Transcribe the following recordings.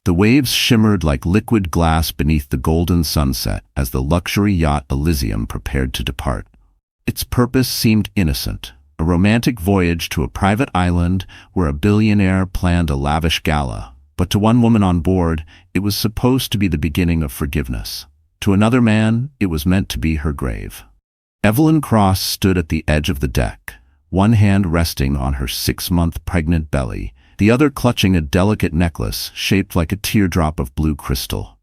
The waves shimmered like liquid glass beneath the golden sunset as the luxury yacht Elysium prepared to depart. Its purpose seemed innocent, a romantic voyage to a private island where a billionaire planned a lavish gala. But to one woman on board, it was supposed to be the beginning of forgiveness. To another man, it was meant to be her grave. Evelyn Cross stood at the edge of the deck, one hand resting on her 6-month pregnant belly, the other clutching a delicate necklace shaped like a teardrop of blue crystal.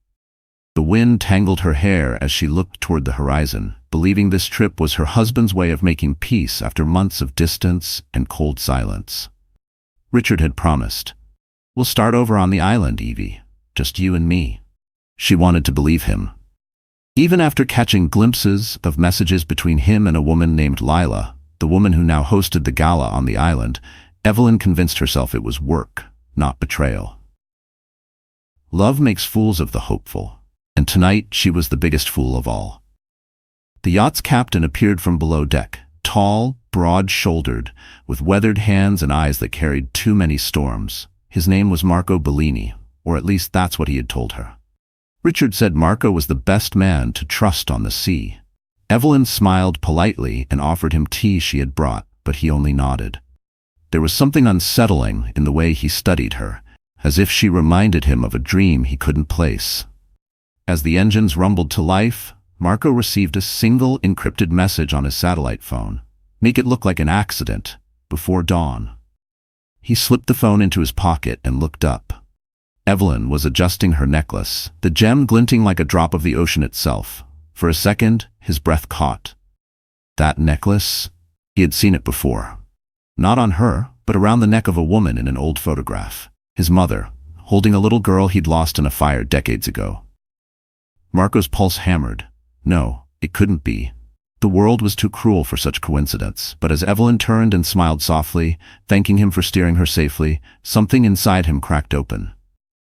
The wind tangled her hair as she looked toward the horizon, believing this trip was her husband's way of making peace after months of distance and cold silence. Richard had promised, "We'll start over on the island, Evie. Just you and me." She wanted to believe him. Even after catching glimpses of messages between him and a woman named Lila, the woman who now hosted the gala on the island, Evelyn convinced herself it was work, not betrayal. Love makes fools of the hopeful, and tonight she was the biggest fool of all. The yacht's captain appeared from below deck, tall, broad-shouldered, with weathered hands and eyes that carried too many storms. His name was Marco Bellini, or at least that's what he had told her. Richard said Marco was the best man to trust on the sea. Evelyn smiled politely and offered him tea she had brought, but he only nodded. There was something unsettling in the way he studied her, as if she reminded him of a dream he couldn't place. As the engines rumbled to life, Marco received a single encrypted message on his satellite phone. "Make it look like an accident, before dawn." He slipped the phone into his pocket and looked up. Evelyn was adjusting her necklace, the gem glinting like a drop of the ocean itself. For a second, his breath caught. That necklace? He had seen it before. Not on her, but around the neck of a woman in an old photograph. His mother, holding a little girl he'd lost in a fire decades ago. Marco's pulse hammered. No, it couldn't be. The world was too cruel for such coincidence, but as Evelyn turned and smiled softly, thanking him for steering her safely, something inside him cracked open.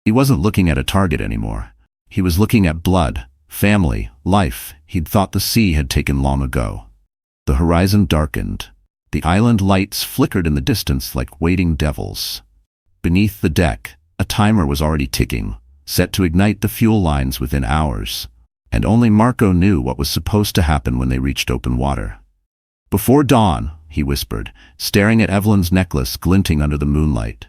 He wasn't looking at a target anymore. He was looking at blood, family, life he'd thought the sea had taken long ago. The horizon darkened. The island lights flickered in the distance like waiting devils. Beneath the deck, a timer was already ticking, set to ignite the fuel lines within hours. And only Marco knew what was supposed to happen when they reached open water. "Before dawn," he whispered, staring at Evelyn's necklace glinting under the moonlight.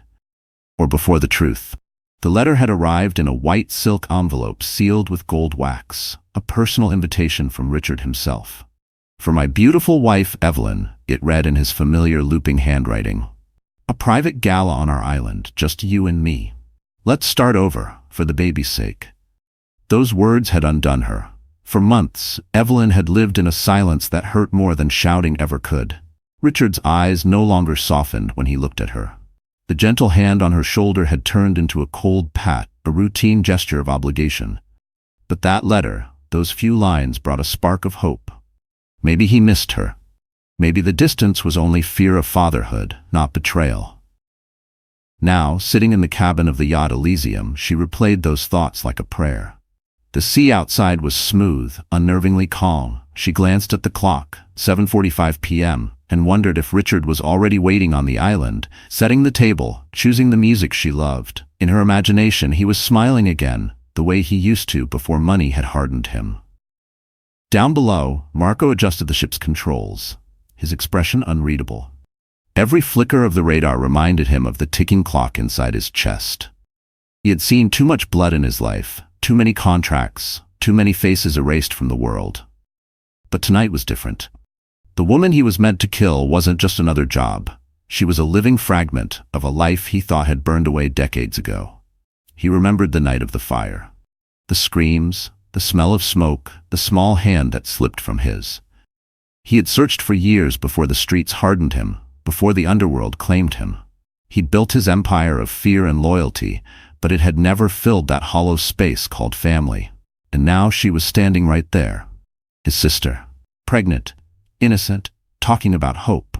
Or before the truth. The letter had arrived in a white silk envelope sealed with gold wax, a personal invitation from Richard himself. "For my beautiful wife, Evelyn," it read in his familiar looping handwriting. "A private gala on our island, just you and me. Let's start over, for the baby's sake." Those words had undone her. For months, Evelyn had lived in a silence that hurt more than shouting ever could. Richard's eyes no longer softened when he looked at her. The gentle hand on her shoulder had turned into a cold pat, a routine gesture of obligation. But that letter, those few lines, brought a spark of hope. Maybe he missed her. Maybe the distance was only fear of fatherhood, not betrayal. Now, sitting in the cabin of the yacht Elysium, she replayed those thoughts like a prayer. The sea outside was smooth, unnervingly calm. She glanced at the clock, 7:45 p.m., and wondered if Richard was already waiting on the island, setting the table, choosing the music she loved. In her imagination, he was smiling again, the way he used to before money had hardened him. Down below, Marco adjusted the ship's controls, his expression unreadable. Every flicker of the radar reminded him of the ticking clock inside his chest. He had seen too much blood in his life, too many contracts, too many faces erased from the world. But tonight was different. The woman he was meant to kill wasn't just another job. She was a living fragment of a life he thought had burned away decades ago. He remembered the night of the fire. The screams, the smell of smoke, the small hand that slipped from his. He had searched for years before the streets hardened him, before the underworld claimed him. He'd built his empire of fear and loyalty, but it had never filled that hollow space called family. And now she was standing right there. His sister. Pregnant, innocent, talking about hope.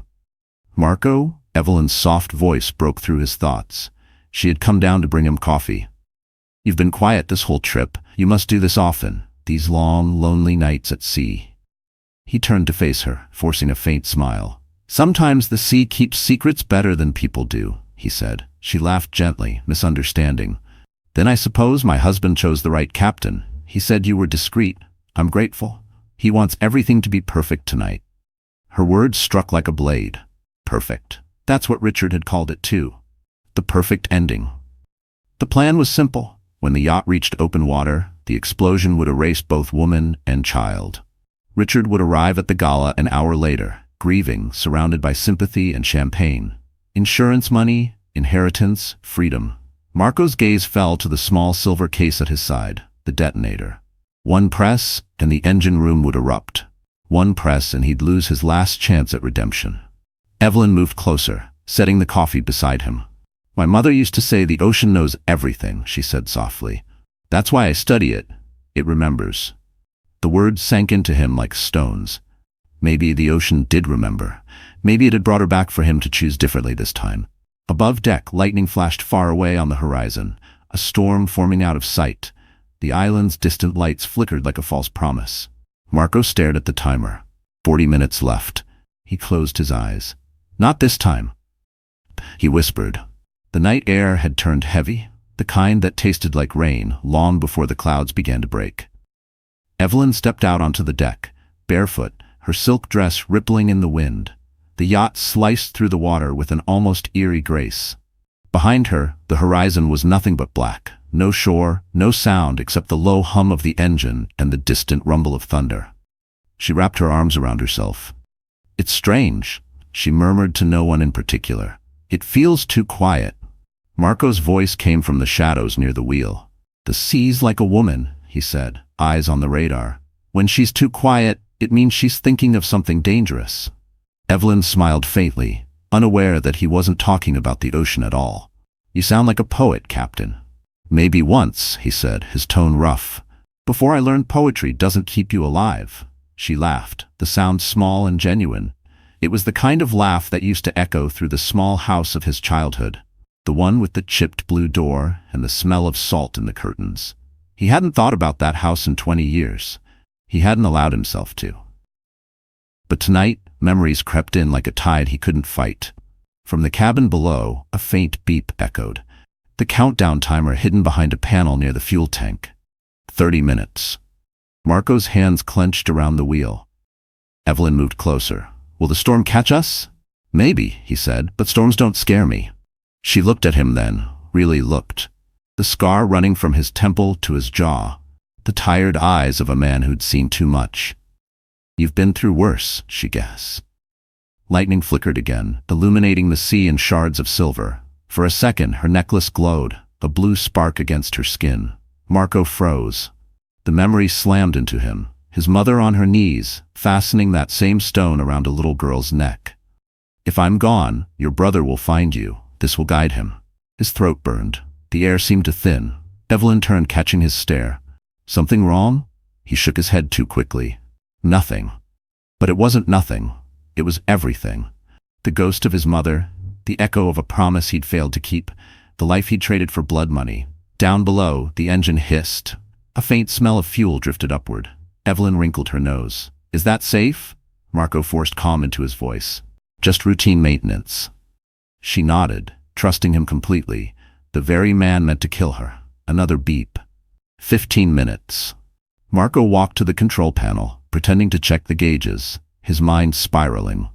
"Marco?" Evelyn's soft voice broke through his thoughts. She had come down to bring him coffee. "You've been quiet this whole trip. You must do this often, these long, lonely nights at sea." He turned to face her, forcing a faint smile. "Sometimes the sea keeps secrets better than people do," he said. She laughed gently, misunderstanding. Then I suppose my husband chose the right captain. He said you were discreet. I'm grateful. He wants everything to be perfect tonight. Her words struck like a blade. Perfect. That's what Richard had called it too. The perfect ending. The plan was simple. When the yacht reached open water, the explosion would erase both woman and child. Richard would arrive at the gala an hour later, grieving, surrounded by sympathy and champagne. Insurance money, inheritance, freedom. Marco's gaze fell to the small silver case at his side, the detonator. One press, and the engine room would erupt. One press, and he'd lose his last chance at redemption. Evelyn moved closer, setting the coffee beside him. My mother used to say the ocean knows everything, she said softly. That's why I study it. It remembers. The words sank into him like stones. Maybe the ocean did remember. Maybe it had brought her back for him to choose differently this time. Above deck, lightning flashed far away on the horizon, a storm forming out of sight. The island's distant lights flickered like a false promise. Marco stared at the timer. 40 minutes left. He closed his eyes. Not this time, he whispered. The night air had turned heavy, the kind that tasted like rain long before the clouds began to break. Evelyn stepped out onto the deck, barefoot, her silk dress rippling in the wind. The yacht sliced through the water with an almost eerie grace. Behind her, the horizon was nothing but black. No shore, no sound except the low hum of the engine and the distant rumble of thunder. She wrapped her arms around herself. It's strange, she murmured to no one in particular. It feels too quiet. Marco's voice came from the shadows near the wheel. The sea's like a woman, he said, eyes on the radar. When she's too quiet, it means she's thinking of something dangerous. Evelyn smiled faintly, unaware that he wasn't talking about the ocean at all. You sound like a poet, Captain. Maybe once, he said, his tone rough. Before I learned poetry doesn't keep you alive. She laughed, the sound small and genuine. It was the kind of laugh that used to echo through the small house of his childhood, the one with the chipped blue door and the smell of salt in the curtains. He hadn't thought about that house in 20 years. He hadn't allowed himself to. But tonight, memories crept in like a tide he couldn't fight. From the cabin below, a faint beep echoed. The countdown timer hidden behind a panel near the fuel tank. 30 minutes. Marco's hands clenched around the wheel. Evelyn moved closer. Will the storm catch us? Maybe, he said, but storms don't scare me. She looked at him then, really looked. The scar running from his temple to his jaw. The tired eyes of a man who'd seen too much. You've been through worse, she guessed. Lightning flickered again, illuminating the sea in shards of silver. For a second, her necklace glowed, a blue spark against her skin. Marco froze. The memory slammed into him, his mother on her knees, fastening that same stone around a little girl's neck. If I'm gone, your brother will find you. This will guide him. His throat burned. The air seemed to thin. Evelyn turned, catching his stare. Something wrong? He shook his head too quickly. Nothing. But it wasn't nothing. It was everything. The ghost of his mother, the echo of a promise he'd failed to keep, the life he'd traded for blood money. Down below, the engine hissed. A faint smell of fuel drifted upward. Evelyn wrinkled her nose. Is that safe? Marco forced calm into his voice. Just routine maintenance. She nodded, trusting him completely. The very man meant to kill her. Another beep. 15 minutes. Marco walked to the control panel, pretending to check the gauges, his mind spiraling.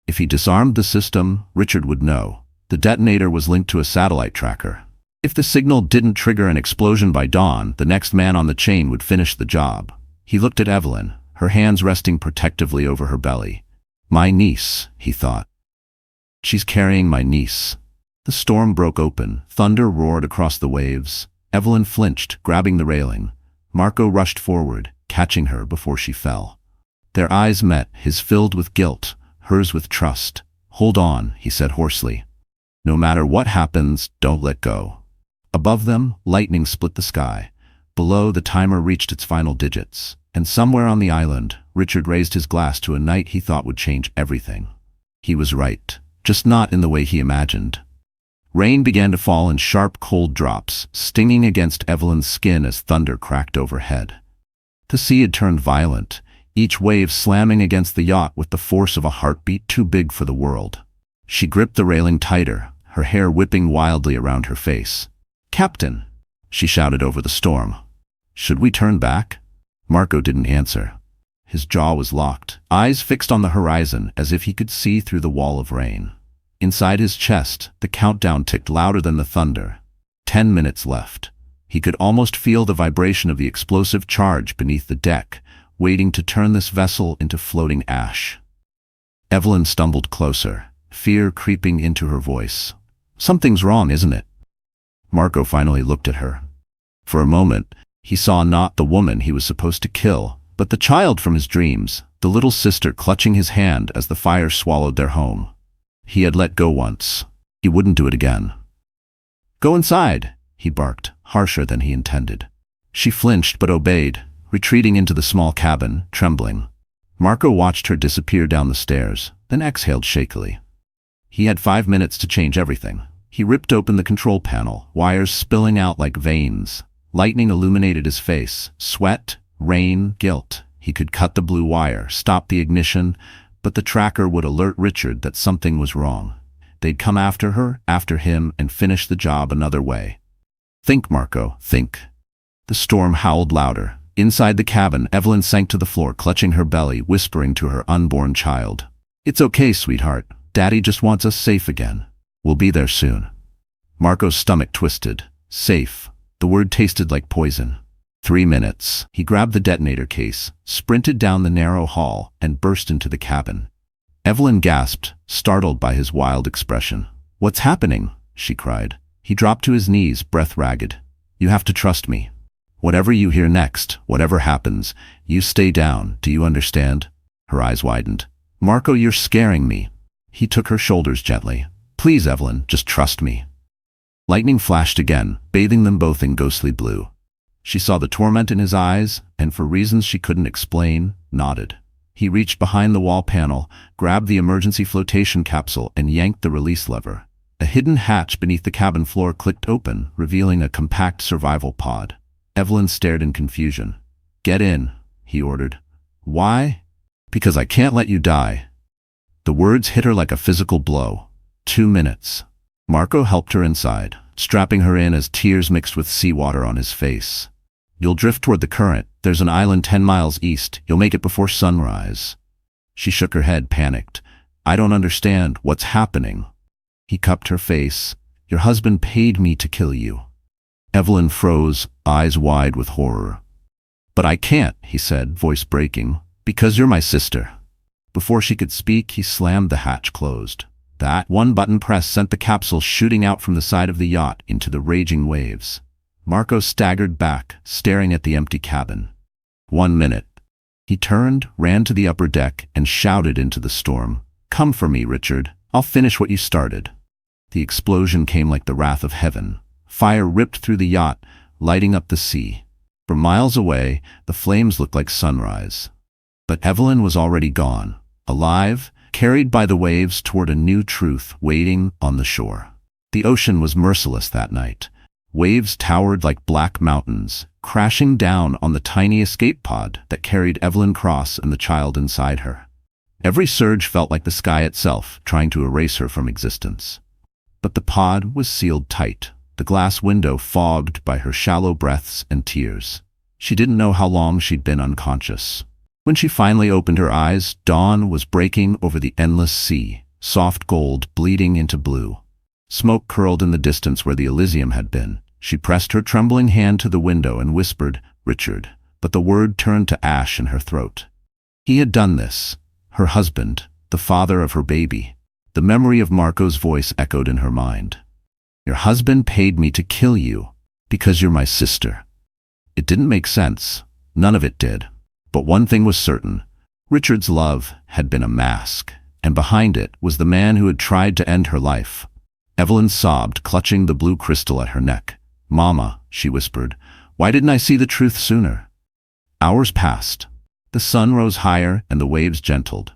If he disarmed the system, Richard would know. The detonator was linked to a satellite tracker. If the signal didn't trigger an explosion by dawn, the next man on the chain would finish the job. He looked at Evelyn, her hands resting protectively over her belly. My niece, he thought. She's carrying my niece. The storm broke open. Thunder roared across the waves. Evelyn flinched, grabbing the railing. Marco rushed forward, catching her before she fell. Their eyes met, his filled with guilt, hers with trust. Hold on, he said hoarsely. No matter what happens, don't let go. Above them, lightning split the sky. Below, the timer reached its final digits. And somewhere on the island, Richard raised his glass to a night he thought would change everything. He was right, just not in the way he imagined. Rain began to fall in sharp, cold drops, stinging against Evelyn's skin as thunder cracked overhead. The sea had turned violent, each wave slamming against the yacht with the force of a heartbeat too big for the world. She gripped the railing tighter, her hair whipping wildly around her face. Captain! she shouted over the storm. Should we turn back? Marco didn't answer. His jaw was locked, eyes fixed on the horizon as if he could see through the wall of rain. Inside his chest, the countdown ticked louder than the thunder. 10 minutes left. He could almost feel the vibration of the explosive charge beneath the deck, waiting to turn this vessel into floating ash. Evelyn stumbled closer, fear creeping into her voice. Something's wrong, isn't it? Marco finally looked at her. For a moment, he saw not the woman he was supposed to kill, but the child from his dreams, the little sister clutching his hand as the fire swallowed their home. He had let go once. He wouldn't do it again. Go inside, he barked, harsher than he intended. She flinched but obeyed, retreating into the small cabin, trembling. Marco watched her disappear down the stairs, then exhaled shakily. He had 5 minutes to change everything. He ripped open the control panel, wires spilling out like veins. Lightning illuminated his face. Sweat, rain, guilt. He could cut the blue wire, stop the ignition, but the tracker would alert Richard that something was wrong. They'd come after her, after him, and finish the job another way. Think, Marco, think. The storm howled louder. Inside the cabin, Evelyn sank to the floor, clutching her belly, whispering to her unborn child. It's okay, sweetheart. Daddy just wants us safe again. We'll be there soon. Marco's stomach twisted. Safe. The word tasted like poison. 3 minutes. He grabbed the detonator case, sprinted down the narrow hall, and burst into the cabin. Evelyn gasped, startled by his wild expression. What's happening? She cried. He dropped to his knees, breath ragged. You have to trust me. Whatever you hear next, whatever happens, you stay down, do you understand? Her eyes widened. Marco, you're scaring me. He took her shoulders gently. Please, Evelyn, just trust me. Lightning flashed again, bathing them both in ghostly blue. She saw the torment in his eyes, and for reasons she couldn't explain, nodded. He reached behind the wall panel, grabbed the emergency flotation capsule, and yanked the release lever. A hidden hatch beneath the cabin floor clicked open, revealing a compact survival pod. Evelyn stared in confusion. Get in, he ordered. Why? Because I can't let you die. The words hit her like a physical blow. 2 minutes. Marco helped her inside, strapping her in as tears mixed with seawater on his face. You'll drift toward the current. There's an island 10 miles east. You'll make it before sunrise. She shook her head, panicked. I don't understand. What's happening? He cupped her face. Your husband paid me to kill you. Evelyn froze, eyes wide with horror. But I can't, he said, voice breaking, because you're my sister. Before she could speak, he slammed the hatch closed. That one button press sent the capsule shooting out from the side of the yacht into the raging waves. Marco staggered back, staring at the empty cabin. 1 minute. He turned, ran to the upper deck, and shouted into the storm. Come for me, Richard. I'll finish what you started. The explosion came like the wrath of heaven. Fire ripped through the yacht, lighting up the sea. For miles away, the flames looked like sunrise. But Evelyn was already gone, alive, carried by the waves toward a new truth waiting on the shore. The ocean was merciless that night. Waves towered like black mountains, crashing down on the tiny escape pod that carried Evelyn Cross and the child inside her. Every surge felt like the sky itself, trying to erase her from existence. But the pod was sealed tight, the glass window fogged by her shallow breaths and tears. She didn't know how long she'd been unconscious. When she finally opened her eyes, dawn was breaking over the endless sea, soft gold bleeding into blue. Smoke curled in the distance where the Elysium had been. She pressed her trembling hand to the window and whispered, Richard, but the word turned to ash in her throat. He had done this. Her husband, the father of her baby. The memory of Marco's voice echoed in her mind. Your husband paid me to kill you because you're my sister. It didn't make sense. None of it did. But one thing was certain. Richard's love had been a mask, and behind it was the man who had tried to end her life. Evelyn sobbed, clutching the blue crystal at her neck. Mama, she whispered, why didn't I see the truth sooner? Hours passed. The sun rose higher and the waves gentled.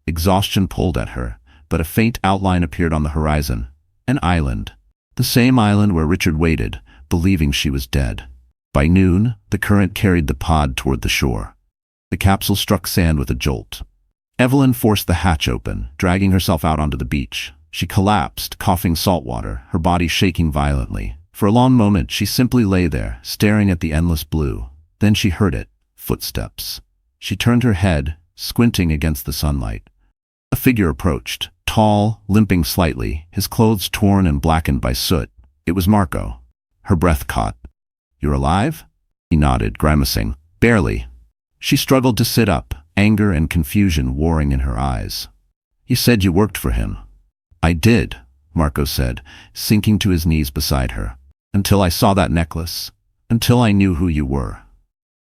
Exhaustion pulled at her, but a faint outline appeared on the horizon. An island. The same island where Richard waited, believing she was dead. By noon, the current carried the pod toward the shore. The capsule struck sand with a jolt. Evelyn forced the hatch open, dragging herself out onto the beach. She collapsed, coughing salt water, her body shaking violently. For a long moment she simply lay there, staring at the endless blue. Then she heard it, footsteps. She turned her head, squinting against the sunlight. A figure approached, tall, limping slightly, his clothes torn and blackened by soot. It was Marco. Her breath caught. "You're alive?" He nodded, grimacing. "Barely." She struggled to sit up, anger and confusion warring in her eyes. "You said you worked for him." "I did," Marco said, sinking to his knees beside her. "Until I saw that necklace. Until I knew who you were."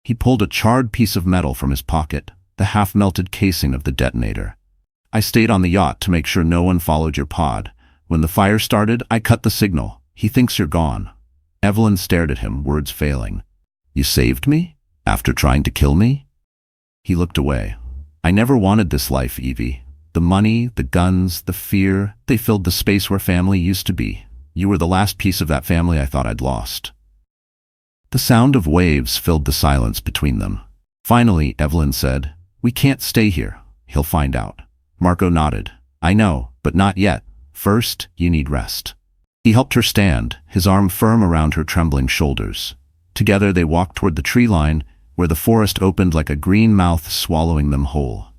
He pulled a charred piece of metal from his pocket, the half-melted casing of the detonator. "I stayed on the yacht to make sure no one followed your pod. When the fire started, I cut the signal. He thinks you're gone." Evelyn stared at him, words failing. "You saved me? After trying to kill me?" He looked away. "I never wanted this life, Evie. The money, the guns, the fear, they filled the space where family used to be. You were the last piece of that family I thought I'd lost." The sound of waves filled the silence between them. Finally, Evelyn said, "We can't stay here. He'll find out." Marco nodded. "I know, but not yet. First, you need rest." He helped her stand, his arm firm around her trembling shoulders. Together they walked toward the tree line, where the forest opened like a green mouth swallowing them whole.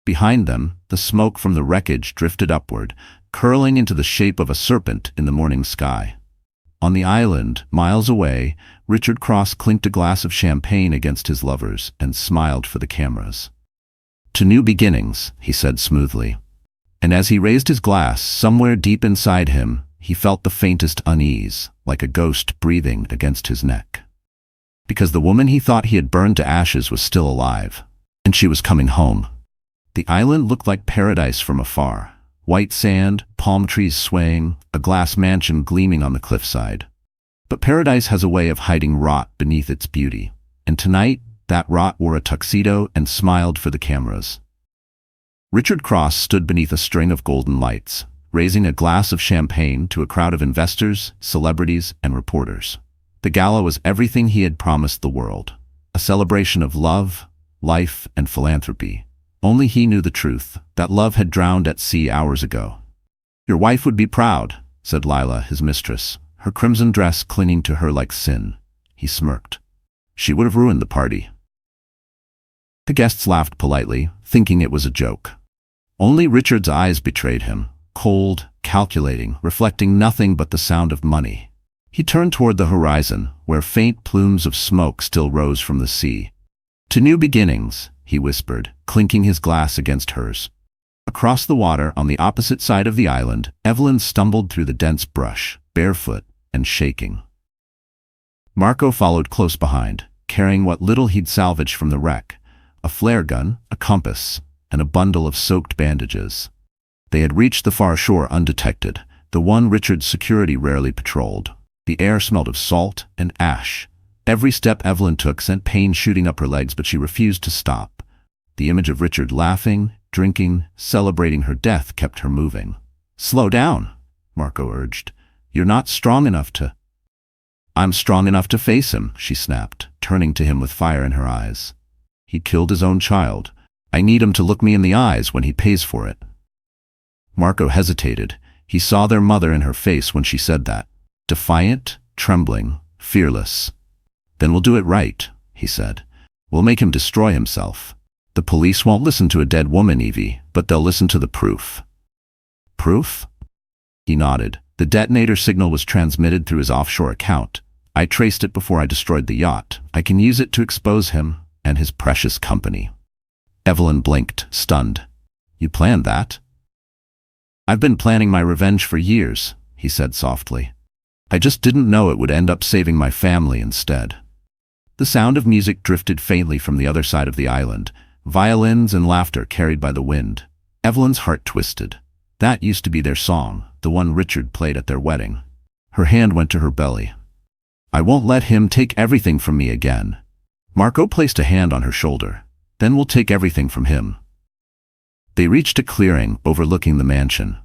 Behind them, the smoke from the wreckage drifted upward, curling into the shape of a serpent in the morning sky. On the island, miles away, Richard Cross clinked a glass of champagne against his lovers and smiled for the cameras. "To new beginnings," he said smoothly. And as he raised his glass, somewhere deep inside him, he felt the faintest unease, like a ghost breathing against his neck. Because the woman he thought he had burned to ashes was still alive, and she was coming home. The island looked like paradise from afar. White sand, palm trees swaying, a glass mansion gleaming on the cliffside. But paradise has a way of hiding rot beneath its beauty, and tonight, that rot wore a tuxedo and smiled for the cameras. Richard Cross stood beneath a string of golden lights, raising a glass of champagne to a crowd of investors, celebrities, and reporters. The gala was everything he had promised the world, a celebration of love, life, and philanthropy. Only he knew the truth, that love had drowned at sea hours ago. "Your wife would be proud," said Lila, his mistress, her crimson dress clinging to her like sin. He smirked. "She would have ruined the party." The guests laughed politely, thinking it was a joke. Only Richard's eyes betrayed him, cold, calculating, reflecting nothing but the sound of money. He turned toward the horizon, where faint plumes of smoke still rose from the sea. "To new beginnings," he whispered, clinking his glass against hers. Across the water, on the opposite side of the island, Evelyn stumbled through the dense brush, barefoot and shaking. Marco followed close behind, carrying what little he'd salvaged from the wreck, a flare gun, a compass, and a bundle of soaked bandages. They had reached the far shore undetected, the one Richard's security rarely patrolled. The air smelled of salt and ash. Every step Evelyn took sent pain shooting up her legs, but she refused to stop. The image of Richard laughing, drinking, celebrating her death kept her moving. "Slow down," Marco urged. "You're not strong enough to—" "I'm strong enough to face him," she snapped, turning to him with fire in her eyes. "He killed his own child. I need him to look me in the eyes when he pays for it." Marco hesitated. He saw their mother in her face when she said that. Defiant, trembling, fearless. "Then we'll do it right," he said. "We'll make him destroy himself. The police won't listen to a dead woman, Evie, but they'll listen to the proof." "Proof?" He nodded. "The detonator signal was transmitted through his offshore account. I traced it before I destroyed the yacht. I can use it to expose him and his precious company." Evelyn blinked, stunned. "You planned that?" "I've been planning my revenge for years," he said softly. "I just didn't know it would end up saving my family instead." The sound of music drifted faintly from the other side of the island, violins and laughter carried by the wind. Evelyn's heart twisted. That used to be their song, the one Richard played at their wedding. Her hand went to her belly. "I won't let him take everything from me again." Marco placed a hand on her shoulder. "Then we'll take everything from him." They reached a clearing overlooking the mansion.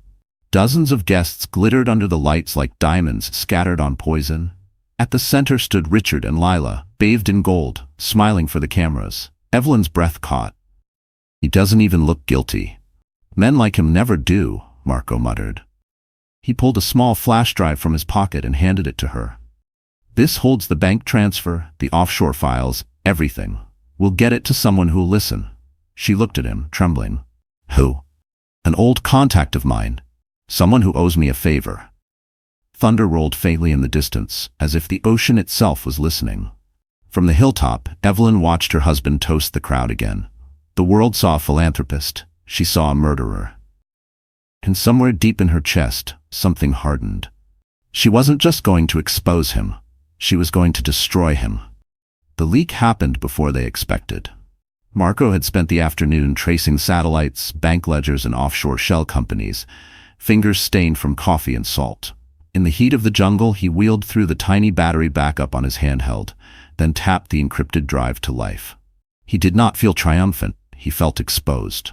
Dozens of guests glittered under the lights like diamonds scattered on poison. At the center stood Richard and Lila, bathed in gold, smiling for the cameras. Evelyn's breath caught. "He doesn't even look guilty." "Men like him never do," Marco muttered. He pulled a small flash drive from his pocket and handed it to her. This holds the bank transfer, the offshore files, everything. We'll get it to someone who'll listen." She looked at him, trembling. "Who?" "An old contact of mine. Someone who owes me a favor." Thunder rolled faintly in the distance, as if the ocean itself was listening. From the hilltop, Evelyn watched her husband toast the crowd again. The world saw a philanthropist. She saw a murderer. And somewhere deep in her chest, something hardened. She wasn't just going to expose him. She was going to destroy him. The leak happened before they expected. Marco had spent the afternoon tracing satellites, bank ledgers, and offshore shell companies, fingers stained from coffee and salt. In the heat of the jungle, he wheeled through the tiny battery backup on his handheld, then tapped the encrypted drive to life. He did not feel triumphant. He felt exposed.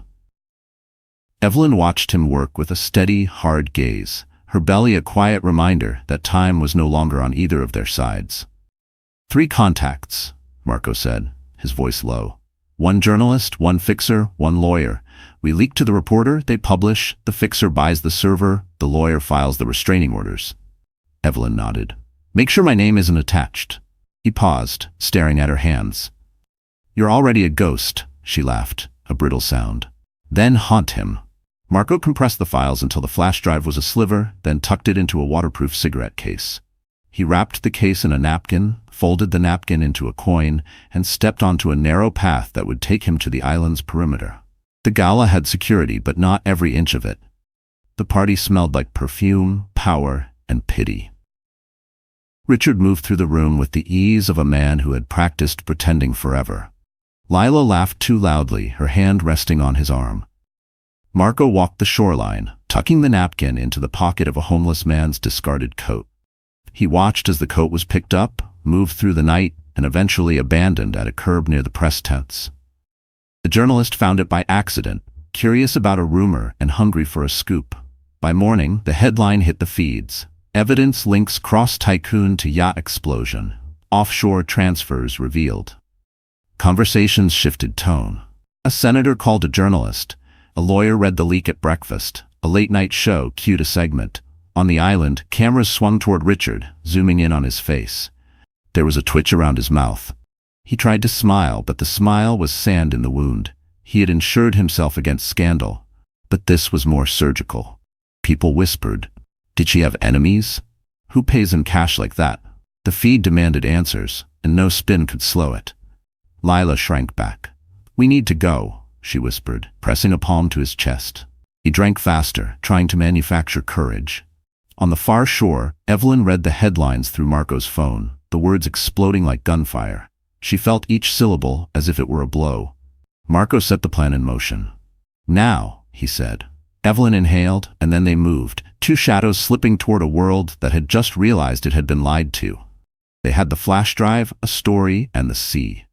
Evelyn watched him work with a steady, hard gaze, her belly a quiet reminder that time was no longer on either of their sides. "3 contacts," Marco said, his voice low. "1 journalist, 1 fixer, 1 lawyer. We leak to the reporter, they publish, the fixer buys the server, the lawyer files the restraining orders." Evelyn nodded. "Make sure my name isn't attached." He paused, staring at her hands. "You're already a ghost," she laughed, a brittle sound. "Then haunt him." Marco compressed the files until the flash drive was a sliver, then tucked it into a waterproof cigarette case. He wrapped the case in a napkin, folded the napkin into a coin, and stepped onto a narrow path that would take him to the island's perimeter. The gala had security, but not every inch of it. The party smelled like perfume, power, and pity. Richard moved through the room with the ease of a man who had practiced pretending forever. Lila laughed too loudly, her hand resting on his arm. Marco walked the shoreline, tucking the napkin into the pocket of a homeless man's discarded coat. He watched as the coat was picked up, moved through the night, and eventually abandoned at a curb near the press tents. The journalist found it by accident, curious about a rumor and hungry for a scoop. By morning, the headline hit the feeds. Evidence links cross tycoon to yacht explosion. Offshore transfers revealed. Conversations shifted tone. A senator called a journalist. A lawyer read the leak at breakfast. A late-night show cued a segment. On the island, cameras swung toward Richard, zooming in on his face. There was a twitch around his mouth. He tried to smile, but the smile was sand in the wound. He had insured himself against scandal. But this was more surgical. People whispered. Did she have enemies? Who pays in cash like that? The feed demanded answers, and no spin could slow it. Lila shrank back. "We need to go," she whispered, pressing a palm to his chest. He drank faster, trying to manufacture courage. On the far shore, Evelyn read the headlines through Marco's phone, the words exploding like gunfire. She felt each syllable as if it were a blow. Marco set the plan in motion. "Now," he said. Evelyn inhaled, and then they moved, 2 shadows slipping toward a world that had just realized it had been lied to. They had the flash drive, a story, and the sea.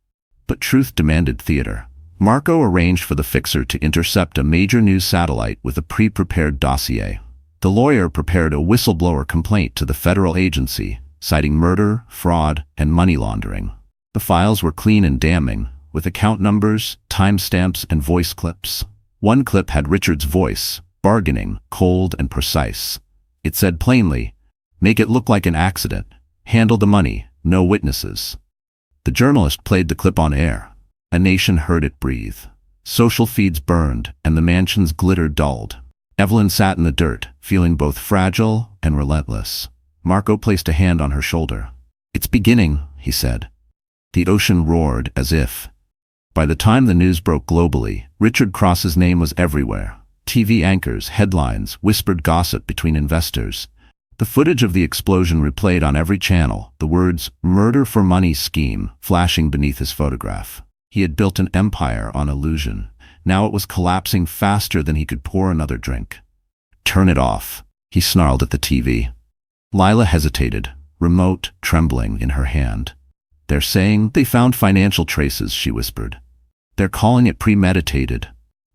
But truth demanded theater. Marco arranged for the fixer to intercept a major news satellite with a pre-prepared dossier. The lawyer prepared a whistleblower complaint to the federal agency, citing murder, fraud, and money laundering. The files were clean and damning, with account numbers, timestamps, and voice clips. One clip had Richard's voice, bargaining, cold and precise. It said plainly, "Make it look like an accident. Handle the money, no witnesses." The journalist played the clip on air. A nation heard it breathe. Social feeds burned, and the mansion's glitter dulled. Evelyn sat in the dirt, feeling both fragile and relentless. Marco placed a hand on her shoulder. "It's beginning," he said. The ocean roared as if. By the time the news broke globally, Richard Cross's name was everywhere. TV anchors, headlines, whispered gossip between investors. The footage of the explosion replayed on every channel, the words "murder for money scheme" flashing beneath his photograph. He had built an empire on illusion. Now it was collapsing faster than he could pour another drink. "Turn it off," he snarled at the TV. Lila hesitated, remote, trembling in her hand. "They're saying they found financial traces," she whispered. "They're calling it premeditated."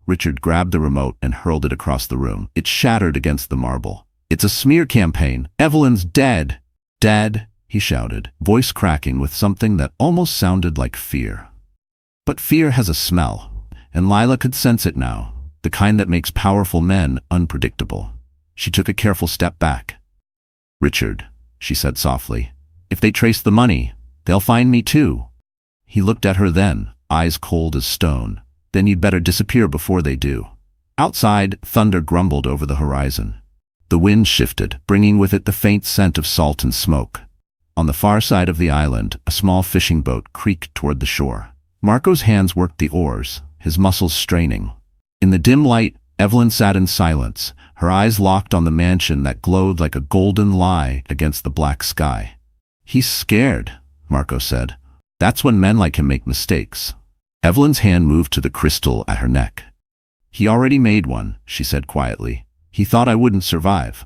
Richard grabbed the remote and hurled it across the room. It shattered against the marble. "It's a smear campaign. Evelyn's dead." "Dead," he shouted, voice cracking with something that almost sounded like fear. But fear has a smell, and Lila could sense it now, the kind that makes powerful men unpredictable. She took a careful step back. "Richard," she said softly, If they trace the money, they'll find me too. He looked at her then, eyes cold as stone. Then you'd better disappear before they do. Outside, thunder grumbled over the horizon. The wind shifted, bringing with it the faint scent of salt and smoke. On the far side of the island, a small fishing boat creaked toward the shore. Marco's hands worked the oars, his muscles straining. In the dim light, Evelyn sat in silence, her eyes locked on the mansion that glowed like a golden lie against the black sky. "He's scared," Marco said. "That's when men like him make mistakes." Evelyn's hand moved to the crystal at her neck. "He already made one," she said quietly. "He thought I wouldn't survive."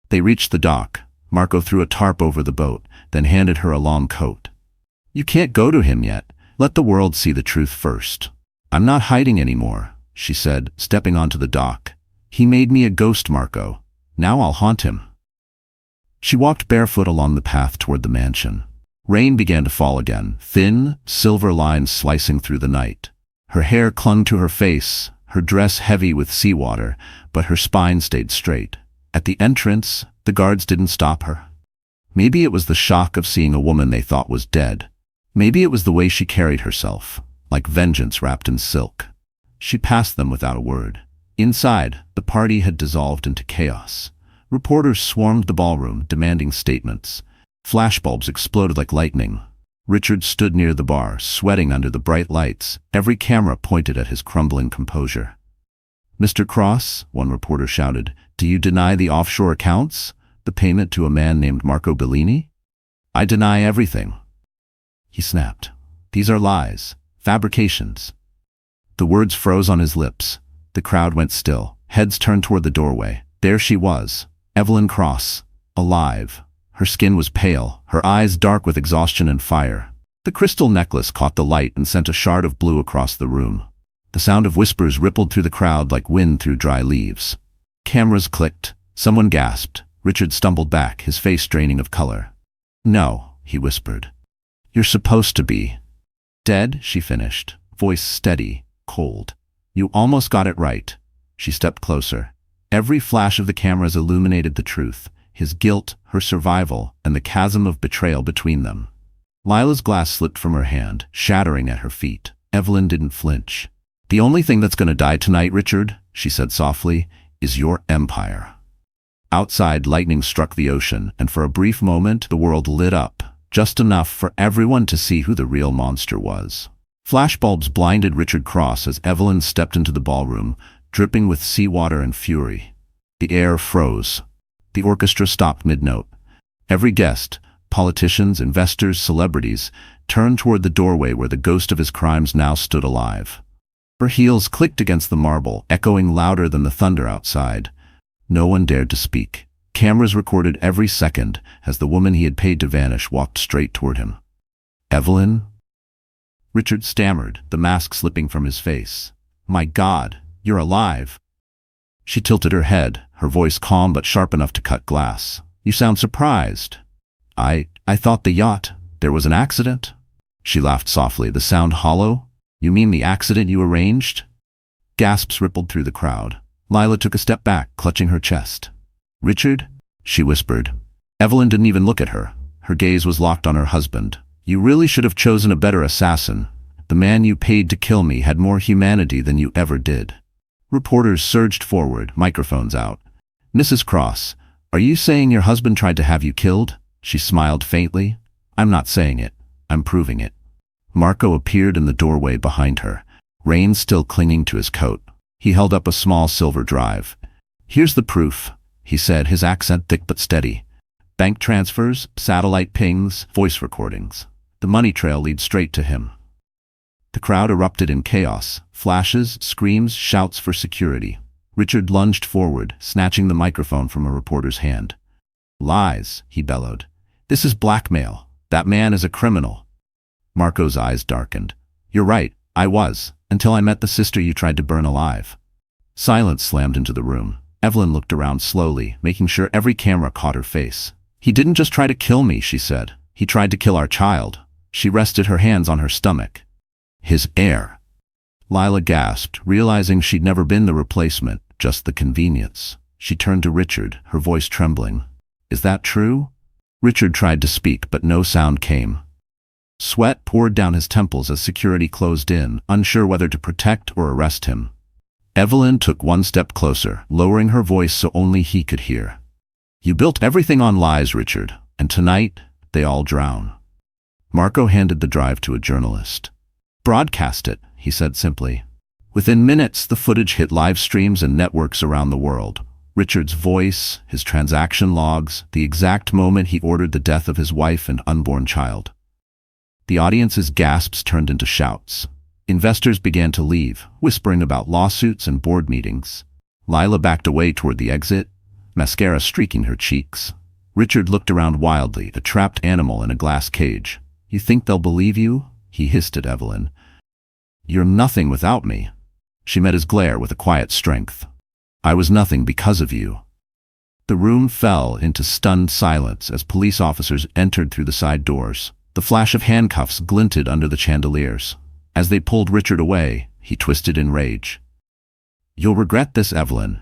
They reached the dock. Marco threw a tarp over the boat, then handed her a long coat. "You can't go to him yet. Let the world see the truth first." "I'm not hiding anymore," she said, stepping onto the dock. "He made me a ghost, Marco. Now I'll haunt him." She walked barefoot along the path toward the mansion. Rain began to fall again, thin, silver lines slicing through the night. Her hair clung to her face, her dress heavy with seawater, but her spine stayed straight. At the entrance, the guards didn't stop her. Maybe it was the shock of seeing a woman they thought was dead. Maybe it was the way she carried herself, like vengeance wrapped in silk. She passed them without a word. Inside, the party had dissolved into chaos. Reporters swarmed the ballroom, demanding statements. Flashbulbs exploded like lightning. Richard stood near the bar, sweating under the bright lights, every camera pointed at his crumbling composure. "Mr. Cross," one reporter shouted, "do you deny the offshore accounts? The payment to a man named Marco Bellini?" "I deny everything." He snapped. "These are lies, fabrications." The words froze on his lips. The crowd went still, heads turned toward the doorway. There she was, Evelyn Cross, alive. Her skin was pale, her eyes dark with exhaustion and fire. The crystal necklace caught the light and sent a shard of blue across the room. The sound of whispers rippled through the crowd like wind through dry leaves. Cameras clicked. Someone gasped. Richard stumbled back, his face draining of color. "No," he whispered. "You're supposed to be." "Dead," she finished, voice steady, cold. "You almost got it right." She stepped closer. Every flash of the cameras illuminated the truth, his guilt, her survival, and the chasm of betrayal between them. Lila's glass slipped from her hand, shattering at her feet. Evelyn didn't flinch. "The only thing that's going to die tonight, Richard," she said softly, "is your empire." Outside, lightning struck the ocean, and for a brief moment the world lit up, just enough for everyone to see who the real monster was. Flashbulbs blinded Richard Cross as Evelyn stepped into the ballroom, dripping with seawater and fury. The air froze. The orchestra stopped mid-note. Every guest, politicians, investors, celebrities, turned toward the doorway where the ghost of his crimes now stood alive. Her heels clicked against the marble, echoing louder than the thunder outside. No one dared to speak. Cameras recorded every second as the woman he had paid to vanish walked straight toward him. "Evelyn?" Richard stammered, the mask slipping from his face. "My God, you're alive." She tilted her head, her voice calm but sharp enough to cut glass. "You sound surprised." I thought the yacht, there was an accident." She laughed softly, the sound hollow. "You mean the accident you arranged?" Gasps rippled through the crowd. Lila took a step back, clutching her chest. "Richard?" she whispered. Evelyn didn't even look at her. Her gaze was locked on her husband. "You really should have chosen a better assassin. The man you paid to kill me had more humanity than you ever did." Reporters surged forward, microphones out. "Mrs. Cross, are you saying your husband tried to have you killed?" She smiled faintly. "I'm not saying it. I'm proving it." Marco appeared in the doorway behind her, rain still clinging to his coat. He held up a small silver drive. "Here's the proof," he said, his accent thick but steady. "Bank transfers, satellite pings, voice recordings. The money trail leads straight to him." The crowd erupted in chaos, flashes, screams, shouts for security. Richard lunged forward, snatching the microphone from a reporter's hand. "Lies," he bellowed. "This is blackmail. That man is a criminal." Marco's eyes darkened. "You're right, I was, until I met the sister you tried to burn alive." Silence slammed into the room. Evelyn looked around slowly, making sure every camera caught her face. "He didn't just try to kill me," she said. "He tried to kill our child." She rested her hands on her stomach. "His heir." Lila gasped, realizing she'd never been the replacement, just the convenience. She turned to Richard, her voice trembling. "Is that true?" Richard tried to speak, but no sound came. Sweat poured down his temples as security closed in, unsure whether to protect or arrest him. Evelyn took one step closer, lowering her voice so only he could hear. "You built everything on lies, Richard, and tonight, they all drown." Marco handed the drive to a journalist. "Broadcast it," he said simply. Within minutes, the footage hit live streams and networks around the world. Richard's voice, his transaction logs, the exact moment he ordered the death of his wife and unborn child. The audience's gasps turned into shouts. Investors began to leave, whispering about lawsuits and board meetings. Lila backed away toward the exit, mascara streaking her cheeks. Richard looked around wildly, a trapped animal in a glass cage. "You think they'll believe you?" he hissed at Evelyn. "You're nothing without me." She met his glare with a quiet strength. "I was nothing because of you." The room fell into stunned silence as police officers entered through the side doors. The flash of handcuffs glinted under the chandeliers. As they pulled Richard away, he twisted in rage. "You'll regret this, Evelyn.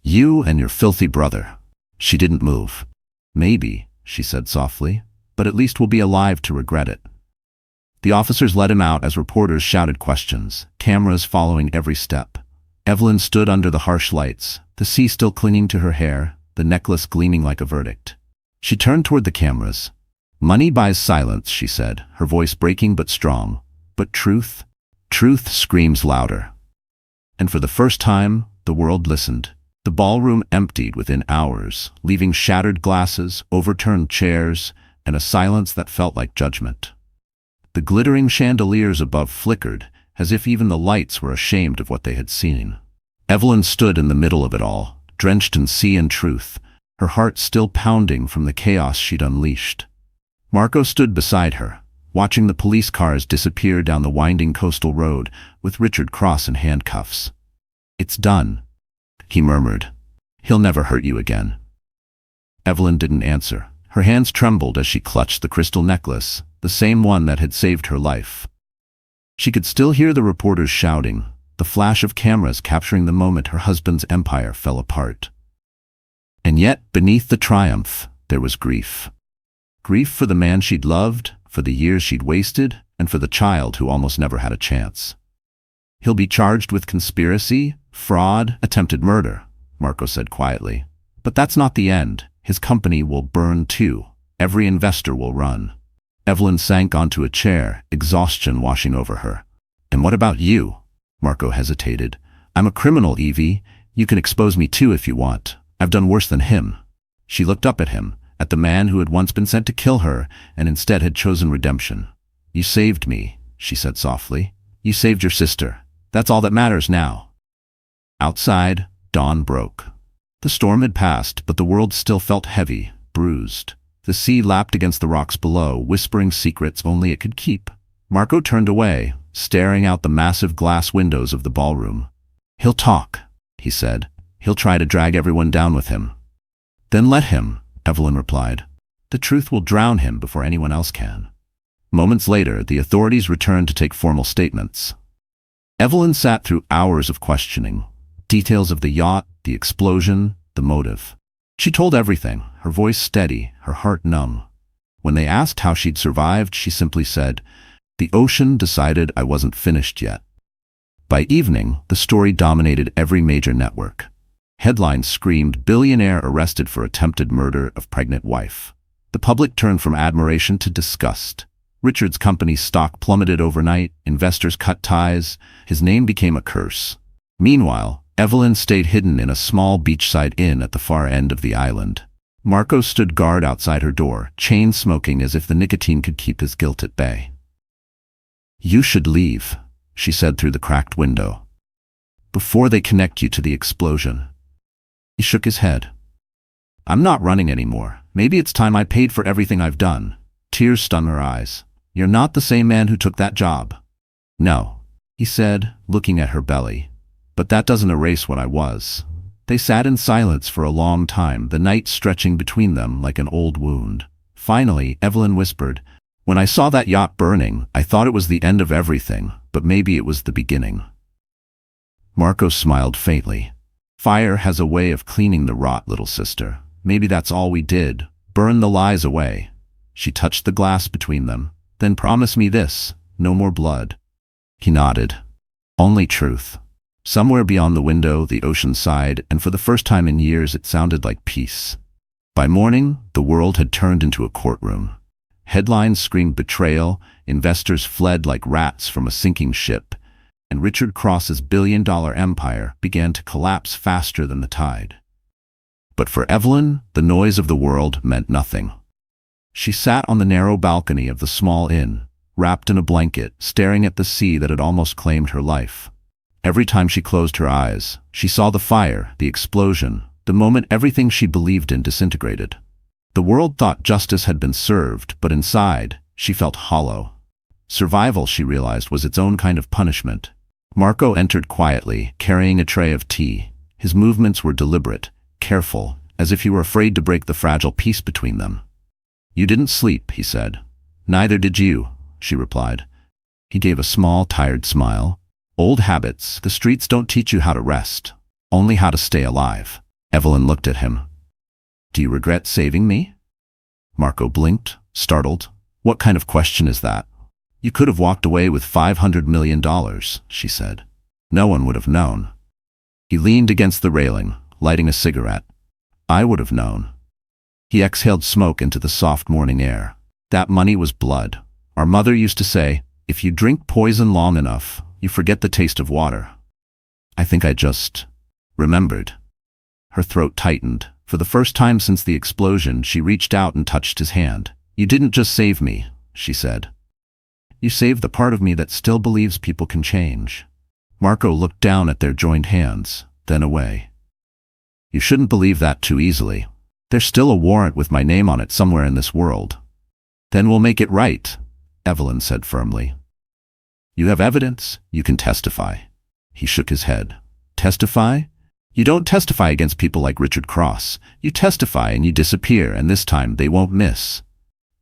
You and your filthy brother." She didn't move. "Maybe," she said softly, "but at least we'll be alive to regret it." The officers let him out as reporters shouted questions, cameras following every step. Evelyn stood under the harsh lights, the sea still clinging to her hair, the necklace gleaming like a verdict. She turned toward the cameras. "Money buys silence," she said, her voice breaking but strong. "But truth? Truth screams louder." And for the first time, the world listened. The ballroom emptied within hours, leaving shattered glasses, overturned chairs, and a silence that felt like judgment. The glittering chandeliers above flickered, as if even the lights were ashamed of what they had seen. Evelyn stood in the middle of it all, drenched in sea and truth, her heart still pounding from the chaos she'd unleashed. Marco stood beside her, watching the police cars disappear down the winding coastal road with Richard Cross in handcuffs. "It's done," he murmured. "He'll never hurt you again." Evelyn didn't answer. Her hands trembled as she clutched the crystal necklace, the same one that had saved her life. She could still hear the reporters shouting, the flash of cameras capturing the moment her husband's empire fell apart. And yet, beneath the triumph, there was grief. Grief for the man she'd loved, for the years she'd wasted, and for the child who almost never had a chance. "He'll be charged with conspiracy, fraud, attempted murder," Marco said quietly. "But that's not the end. His company will burn too. Every investor will run." Evelyn sank onto a chair, exhaustion washing over her. "And what about you?" Marco hesitated. "I'm a criminal, Evie. You can expose me too if you want. I've done worse than him." She looked up at him, at the man who had once been sent to kill her and instead had chosen redemption. "You saved me," she said softly. "You saved your sister. That's all that matters now." Outside, dawn broke. The storm had passed, but the world still felt heavy, bruised. The sea lapped against the rocks below, whispering secrets only it could keep. Marco turned away, staring out the massive glass windows of the ballroom. "He'll talk," he said. "He'll try to drag everyone down with him." "Then let him," Evelyn replied. "The truth will drown him before anyone else can." Moments later, the authorities returned to take formal statements. Evelyn sat through hours of questioning. Details of the yacht, the explosion, the motive. She told everything, her voice steady, her heart numb. When they asked how she'd survived, she simply said, "The ocean decided I wasn't finished yet." By evening, the story dominated every major network. Headlines screamed, "Billionaire arrested for attempted murder of pregnant wife." The public turned from admiration to disgust. Richard's company's stock plummeted overnight, investors cut ties, his name became a curse. Meanwhile, Evelyn stayed hidden in a small beachside inn at the far end of the island. Marco stood guard outside her door, chain smoking as if the nicotine could keep his guilt at bay. "You should leave," she said through the cracked window, "before they connect you to the explosion." He shook his head. "I'm not running anymore. Maybe it's time I paid for everything I've done." Tears stung her eyes. "You're not the same man who took that job." "No," he said, looking at her belly. "But that doesn't erase what I was." They sat in silence for a long time, the night stretching between them like an old wound. Finally, Evelyn whispered, "When I saw that yacht burning, I thought it was the end of everything, but maybe it was the beginning." Marco smiled faintly. "Fire has a way of cleaning the rot, little sister. Maybe that's all we did, Burn the lies away. She touched the glass between them. Then promise me this, no more blood. He nodded. Only truth. Somewhere beyond the window, the ocean sighed, and for the first time in years it sounded like peace. By morning, the world had turned into a courtroom. Headlines screamed betrayal, investors fled like rats from a sinking ship, and Richard Cross's billion-dollar empire began to collapse faster than the tide. But for Evelyn, the noise of the world meant nothing. She sat on the narrow balcony of the small inn, wrapped in a blanket, staring at the sea that had almost claimed her life. Every time she closed her eyes, she saw the fire, the explosion, the moment everything she believed in disintegrated. The world thought justice had been served, but inside, she felt hollow. Survival, she realized, was its own kind of punishment. Marco entered quietly, carrying a tray of tea. His movements were deliberate, careful, as if he were afraid to break the fragile peace between them. "You didn't sleep," he said. "Neither did you," she replied. He gave a small, tired smile. "Old habits. The streets don't teach you how to rest, only how to stay alive." Evelyn looked at him. "Do you regret saving me?" Marco blinked, startled. "What kind of question is that?" "You could have walked away with $500 million, she said. "No one would have known." He leaned against the railing, lighting a cigarette. "I would have known." He exhaled smoke into the soft morning air. "That money was blood. Our mother used to say, if you drink poison long enough, you forget the taste of water." I think I just remembered. Her throat tightened. For the first time since the explosion, she reached out and touched his hand. "You didn't just save me," she said. "You saved the part of me that still believes people can change." Marco looked down at their joined hands, then away. "You shouldn't believe that too easily. There's still a warrant with my name on it somewhere in this world." "Then we'll make it right," Evelyn said firmly. "You have evidence, you can testify." He shook his head. "Testify? You don't testify against people like Richard Cross. You testify and you disappear, and this time they won't miss."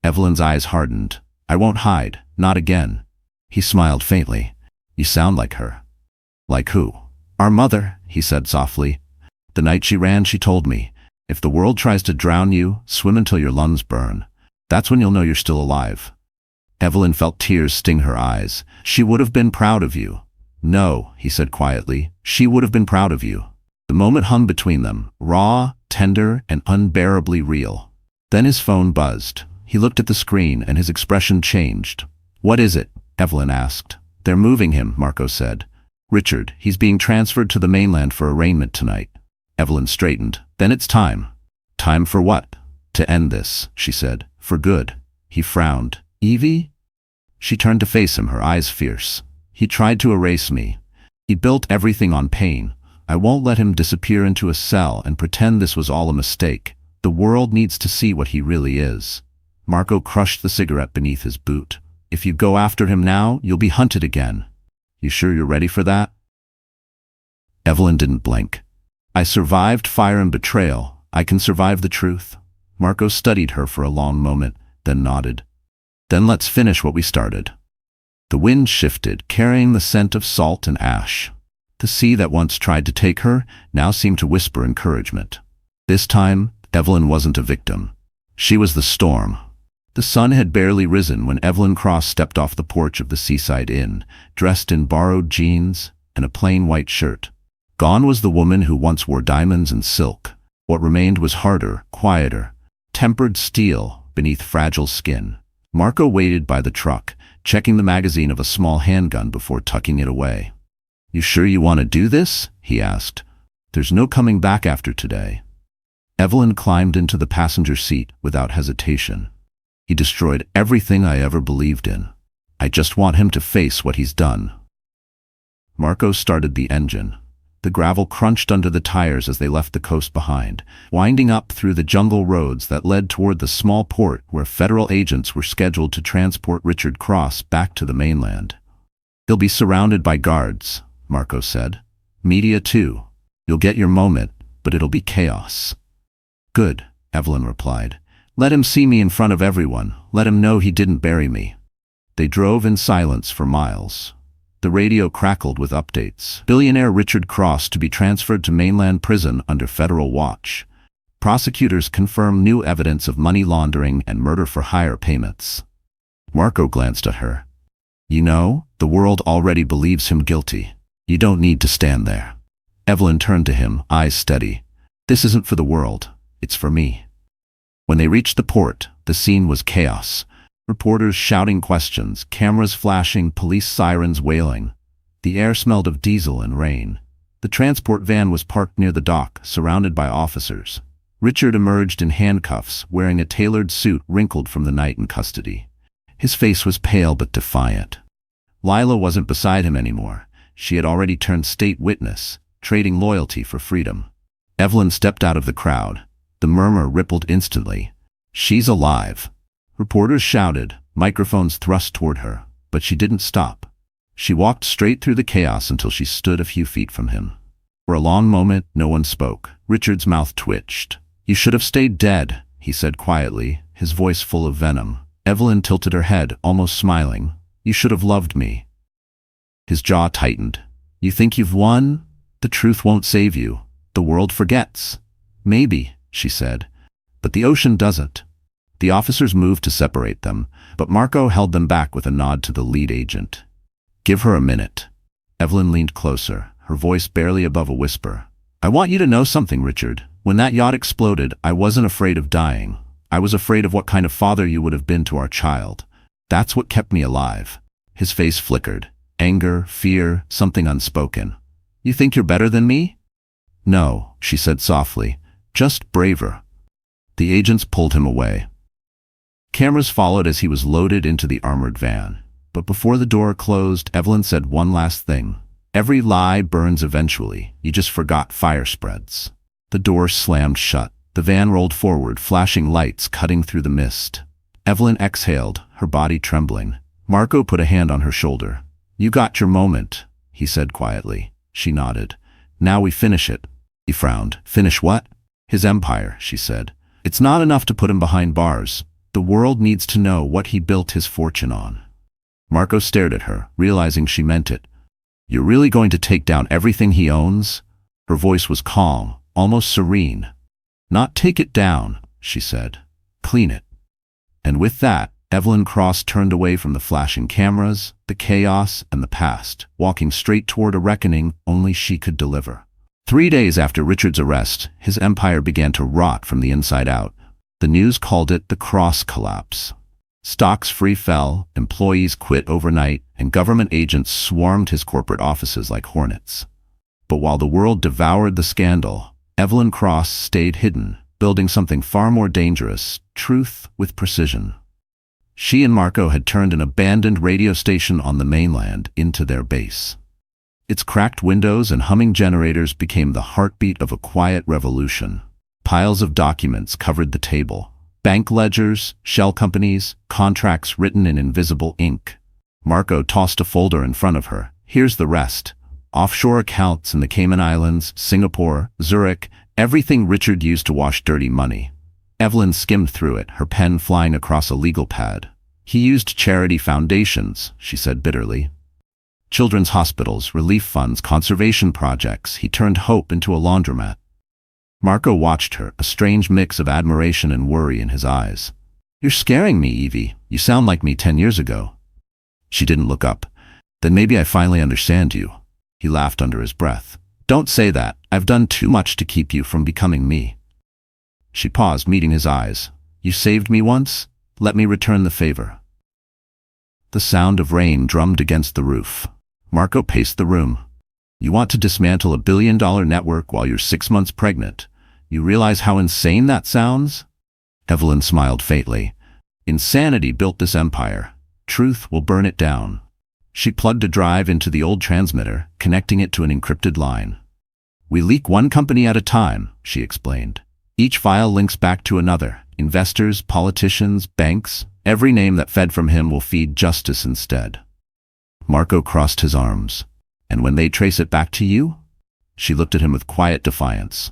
Evelyn's eyes hardened. "I won't hide, not again." He smiled faintly. "You sound like her." "Like who?" "Our mother," he said softly. "The night she ran, she told me, if the world tries to drown you, swim until your lungs burn. That's when you'll know you're still alive." Evelyn felt tears sting her eyes. "She would have been proud of you." "No," he said quietly. "She would have been proud of you." The moment hung between them, raw, tender, and unbearably real. Then his phone buzzed. He looked at the screen and his expression changed. "What is it?" Evelyn asked. "They're moving him," Marco said. "Richard, he's being transferred to the mainland for arraignment tonight." Evelyn straightened. "Then it's time." "Time for what?" "To end this," she said. "For good." He frowned. "Evie?" She turned to face him, her eyes fierce. "He tried to erase me. He built everything on pain. I won't let him disappear into a cell and pretend this was all a mistake. The world needs to see what he really is." Marco crushed the cigarette beneath his boot. "If you go after him now, you'll be hunted again. You sure you're ready for that?" Evelyn didn't blink. "I survived fire and betrayal. I can survive the truth." Marco studied her for a long moment, then nodded. "Then let's finish what we started." The wind shifted, carrying the scent of salt and ash. The sea that once tried to take her now seemed to whisper encouragement. This time, Evelyn wasn't a victim. She was the storm. The sun had barely risen when Evelyn Cross stepped off the porch of the seaside inn, dressed in borrowed jeans and a plain white shirt. Gone was the woman who once wore diamonds and silk. What remained was harder, quieter, tempered steel beneath fragile skin. Marco waited by the truck, checking the magazine of a small handgun before tucking it away. "You sure you want to do this?" he asked. "There's no coming back after today." Evelyn climbed into the passenger seat without hesitation. "He destroyed everything I ever believed in. I just want him to face what he's done." Marco started the engine. The gravel crunched under the tires as they left the coast behind, winding up through the jungle roads that led toward the small port where federal agents were scheduled to transport Richard Cross back to the mainland. "He'll be surrounded by guards," Marco said. "Media too. You'll get your moment, but it'll be chaos." "Good," Evelyn replied. "Let him see me in front of everyone. Let him know he didn't bury me." They drove in silence for miles. The radio crackled with updates. Billionaire Richard Cross to be transferred to mainland prison under federal watch. Prosecutors confirm new evidence of money laundering and murder for hire payments. Marco glanced at her. You know, the world already believes him guilty. You don't need to stand there. Evelyn turned to him, eyes steady. This isn't for the world, it's for me. When they reached the port, the scene was chaos. Reporters shouting questions, cameras flashing, police sirens wailing. The air smelled of diesel and rain. The transport van was parked near the dock, surrounded by officers. Richard emerged in handcuffs, wearing a tailored suit wrinkled from the night in custody. His face was pale but defiant. Lila wasn't beside him anymore. She had already turned state witness, trading loyalty for freedom. Evelyn stepped out of the crowd. The murmur rippled instantly. She's alive. Reporters shouted, microphones thrust toward her, but she didn't stop. She walked straight through the chaos until she stood a few feet from him. For a long moment, no one spoke. Richard's mouth twitched. You should have stayed dead, he said quietly, his voice full of venom. Evelyn tilted her head, almost smiling. You should have loved me. His jaw tightened. You think you've won? The truth won't save you. The world forgets. Maybe, she said. But the ocean doesn't. The officers moved to separate them, but Marco held them back with a nod to the lead agent. Give her a minute. Evelyn leaned closer, her voice barely above a whisper. I want you to know something, Richard. When that yacht exploded, I wasn't afraid of dying. I was afraid of what kind of father you would have been to our child. That's what kept me alive. His face flickered. Anger, fear, something unspoken. You think you're better than me? No, she said softly. Just braver. The agents pulled him away. Cameras followed as he was loaded into the armored van. But before the door closed, Evelyn said one last thing. Every lie burns eventually. You just forgot fire spreads. The door slammed shut. The van rolled forward, flashing lights cutting through the mist. Evelyn exhaled, her body trembling. Marco put a hand on her shoulder. You got your moment, he said quietly. She nodded. Now we finish it. He frowned. Finish what? His empire, she said. It's not enough to put him behind bars. The world needs to know what he built his fortune on. Marco stared at her, realizing she meant it. You're really going to take down everything he owns? Her voice was calm, almost serene. Not take it down, she said. Clean it. And with that, Evelyn Cross turned away from the flashing cameras, the chaos, and the past, walking straight toward a reckoning only she could deliver. 3 days after Richard's arrest, his empire began to rot from the inside out. The news called it the Cross Collapse. Stocks free fell, employees quit overnight, and government agents swarmed his corporate offices like hornets. But while the world devoured the scandal, Evelyn Cross stayed hidden, building something far more dangerous, truth with precision. She and Marco had turned an abandoned radio station on the mainland into their base. Its cracked windows and humming generators became the heartbeat of a quiet revolution. Piles of documents covered the table. Bank ledgers, shell companies, contracts written in invisible ink. Marco tossed a folder in front of her. Here's the rest. Offshore accounts in the Cayman Islands, Singapore, Zurich, everything Richard used to wash dirty money. Evelyn skimmed through it, her pen flying across a legal pad. He used charity foundations, she said bitterly. Children's hospitals, relief funds, conservation projects. He turned hope into a laundromat. Marco watched her, a strange mix of admiration and worry in his eyes. You're scaring me, Evie. You sound like me 10 years ago. She didn't look up. Then maybe I finally understand you. He laughed under his breath. Don't say that. I've done too much to keep you from becoming me. She paused, meeting his eyes. You saved me once? Let me return the favor. The sound of rain drummed against the roof. Marco paced the room. You want to dismantle a billion-dollar network while you're 6 months pregnant. You realize how insane that sounds? Evelyn smiled faintly. Insanity built this empire. Truth will burn it down. She plugged a drive into the old transmitter, connecting it to an encrypted line. We leak one company at a time, she explained. Each file links back to another. Investors, politicians, banks, every name that fed from him will feed justice instead. Marco crossed his arms. And when they trace it back to you? She looked at him with quiet defiance.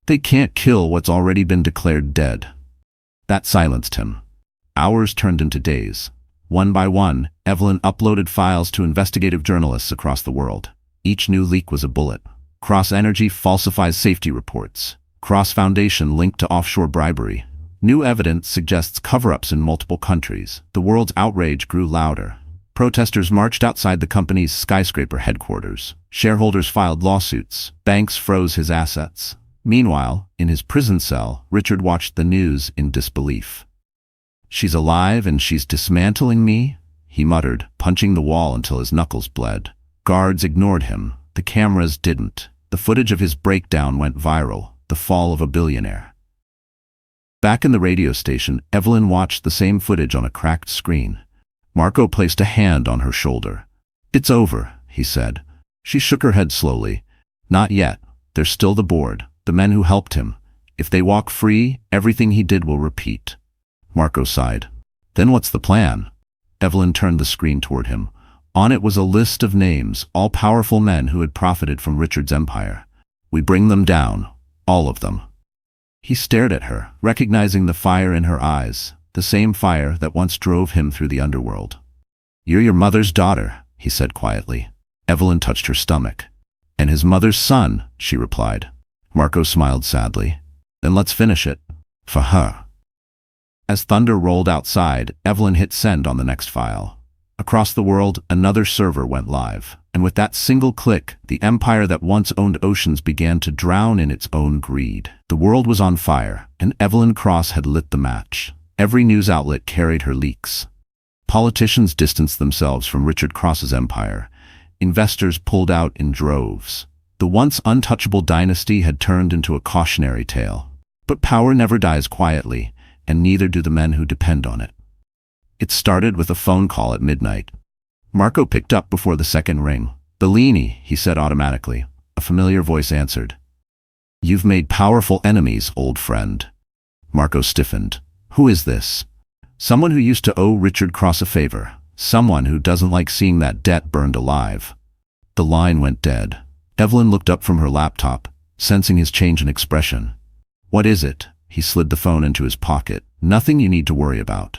They can't kill what's already been declared dead. That silenced him. Hours turned into days. One by one, Evelyn uploaded files to investigative journalists across the world. Each new leak was a bullet. Cross Energy falsifies safety reports. Cross Foundation linked to offshore bribery. New evidence suggests cover-ups in multiple countries. The world's outrage grew louder. Protesters marched outside the company's skyscraper headquarters. Shareholders filed lawsuits. Banks froze his assets. Meanwhile, in his prison cell, Richard watched the news in disbelief. "She's alive and she's dismantling me?" he muttered, punching the wall until his knuckles bled. Guards ignored him. The cameras didn't. The footage of his breakdown went viral. The fall of a billionaire. Back in the radio station, Evelyn watched the same footage on a cracked screen. Marco placed a hand on her shoulder. "It's over," he said. She shook her head slowly. "Not yet. There's still the board, the men who helped him. If they walk free, everything he did will repeat." Marco sighed. "Then what's the plan?" Evelyn turned the screen toward him. On it was a list of names, all powerful men who had profited from Richard's empire. "We bring them down, all of them." He stared at her, recognizing the fire in her eyes, the same fire that once drove him through the underworld. "You're your mother's daughter," he said quietly. Evelyn touched her stomach. "And his mother's son," she replied. Marco smiled sadly. "Then let's finish it. For her." As thunder rolled outside, Evelyn hit send on the next file. Across the world, another server went live, and with that single click, the empire that once owned oceans began to drown in its own greed. The world was on fire, and Evelyn Cross had lit the match. Every news outlet carried her leaks. Politicians distanced themselves from Richard Cross's empire. Investors pulled out in droves. The once untouchable dynasty had turned into a cautionary tale. But power never dies quietly, and neither do the men who depend on it. It started with a phone call at midnight. Marco picked up before the second ring. "Bellini," he said automatically. A familiar voice answered. "You've made powerful enemies, old friend." Marco stiffened. "Who is this?" "Someone who used to owe Richard Cross a favor. Someone who doesn't like seeing that debt burned alive." The line went dead. Evelyn looked up from her laptop, sensing his change in expression. "What is it?" He slid the phone into his pocket. "Nothing you need to worry about."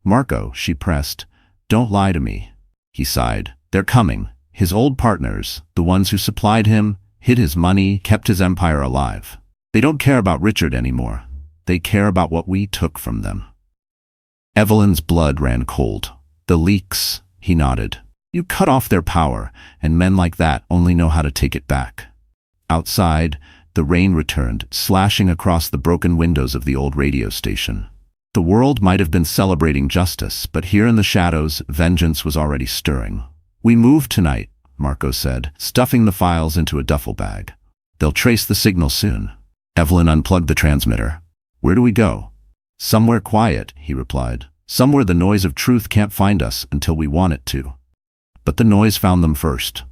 "Marco," she pressed. "Don't lie to me." He sighed. "They're coming. His old partners, the ones who supplied him, hid his money, kept his empire alive. They don't care about Richard anymore. They care about what we took from them." Evelyn's blood ran cold. "The leaks," he nodded. "You cut off their power, and men like that only know how to take it back." Outside, the rain returned, slashing across the broken windows of the old radio station. The world might have been celebrating justice, but here in the shadows, vengeance was already stirring. "We move tonight," Marco said, stuffing the files into a duffel bag. "They'll trace the signal soon." Evelyn unplugged the transmitter. "Where do we go?" "Somewhere quiet," he replied. "Somewhere the noise of truth can't find us until we want it to." But the noise found them first.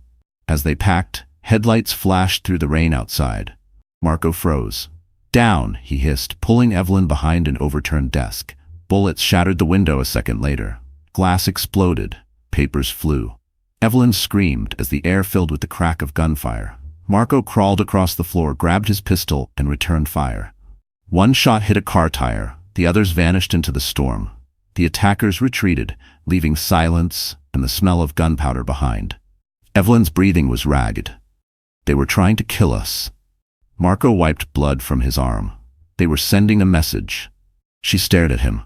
As they packed, headlights flashed through the rain outside. Marco froze. "Down," he hissed, pulling Evelyn behind an overturned desk. Bullets shattered the window a second later. Glass exploded. Papers flew. Evelyn screamed as the air filled with the crack of gunfire. Marco crawled across the floor, grabbed his pistol, and returned fire. One shot hit a car tire. The others vanished into the storm. The attackers retreated, leaving silence and the smell of gunpowder behind. Evelyn's breathing was ragged. "They were trying to kill us." Marco wiped blood from his arm. "They were sending a message." She stared at him.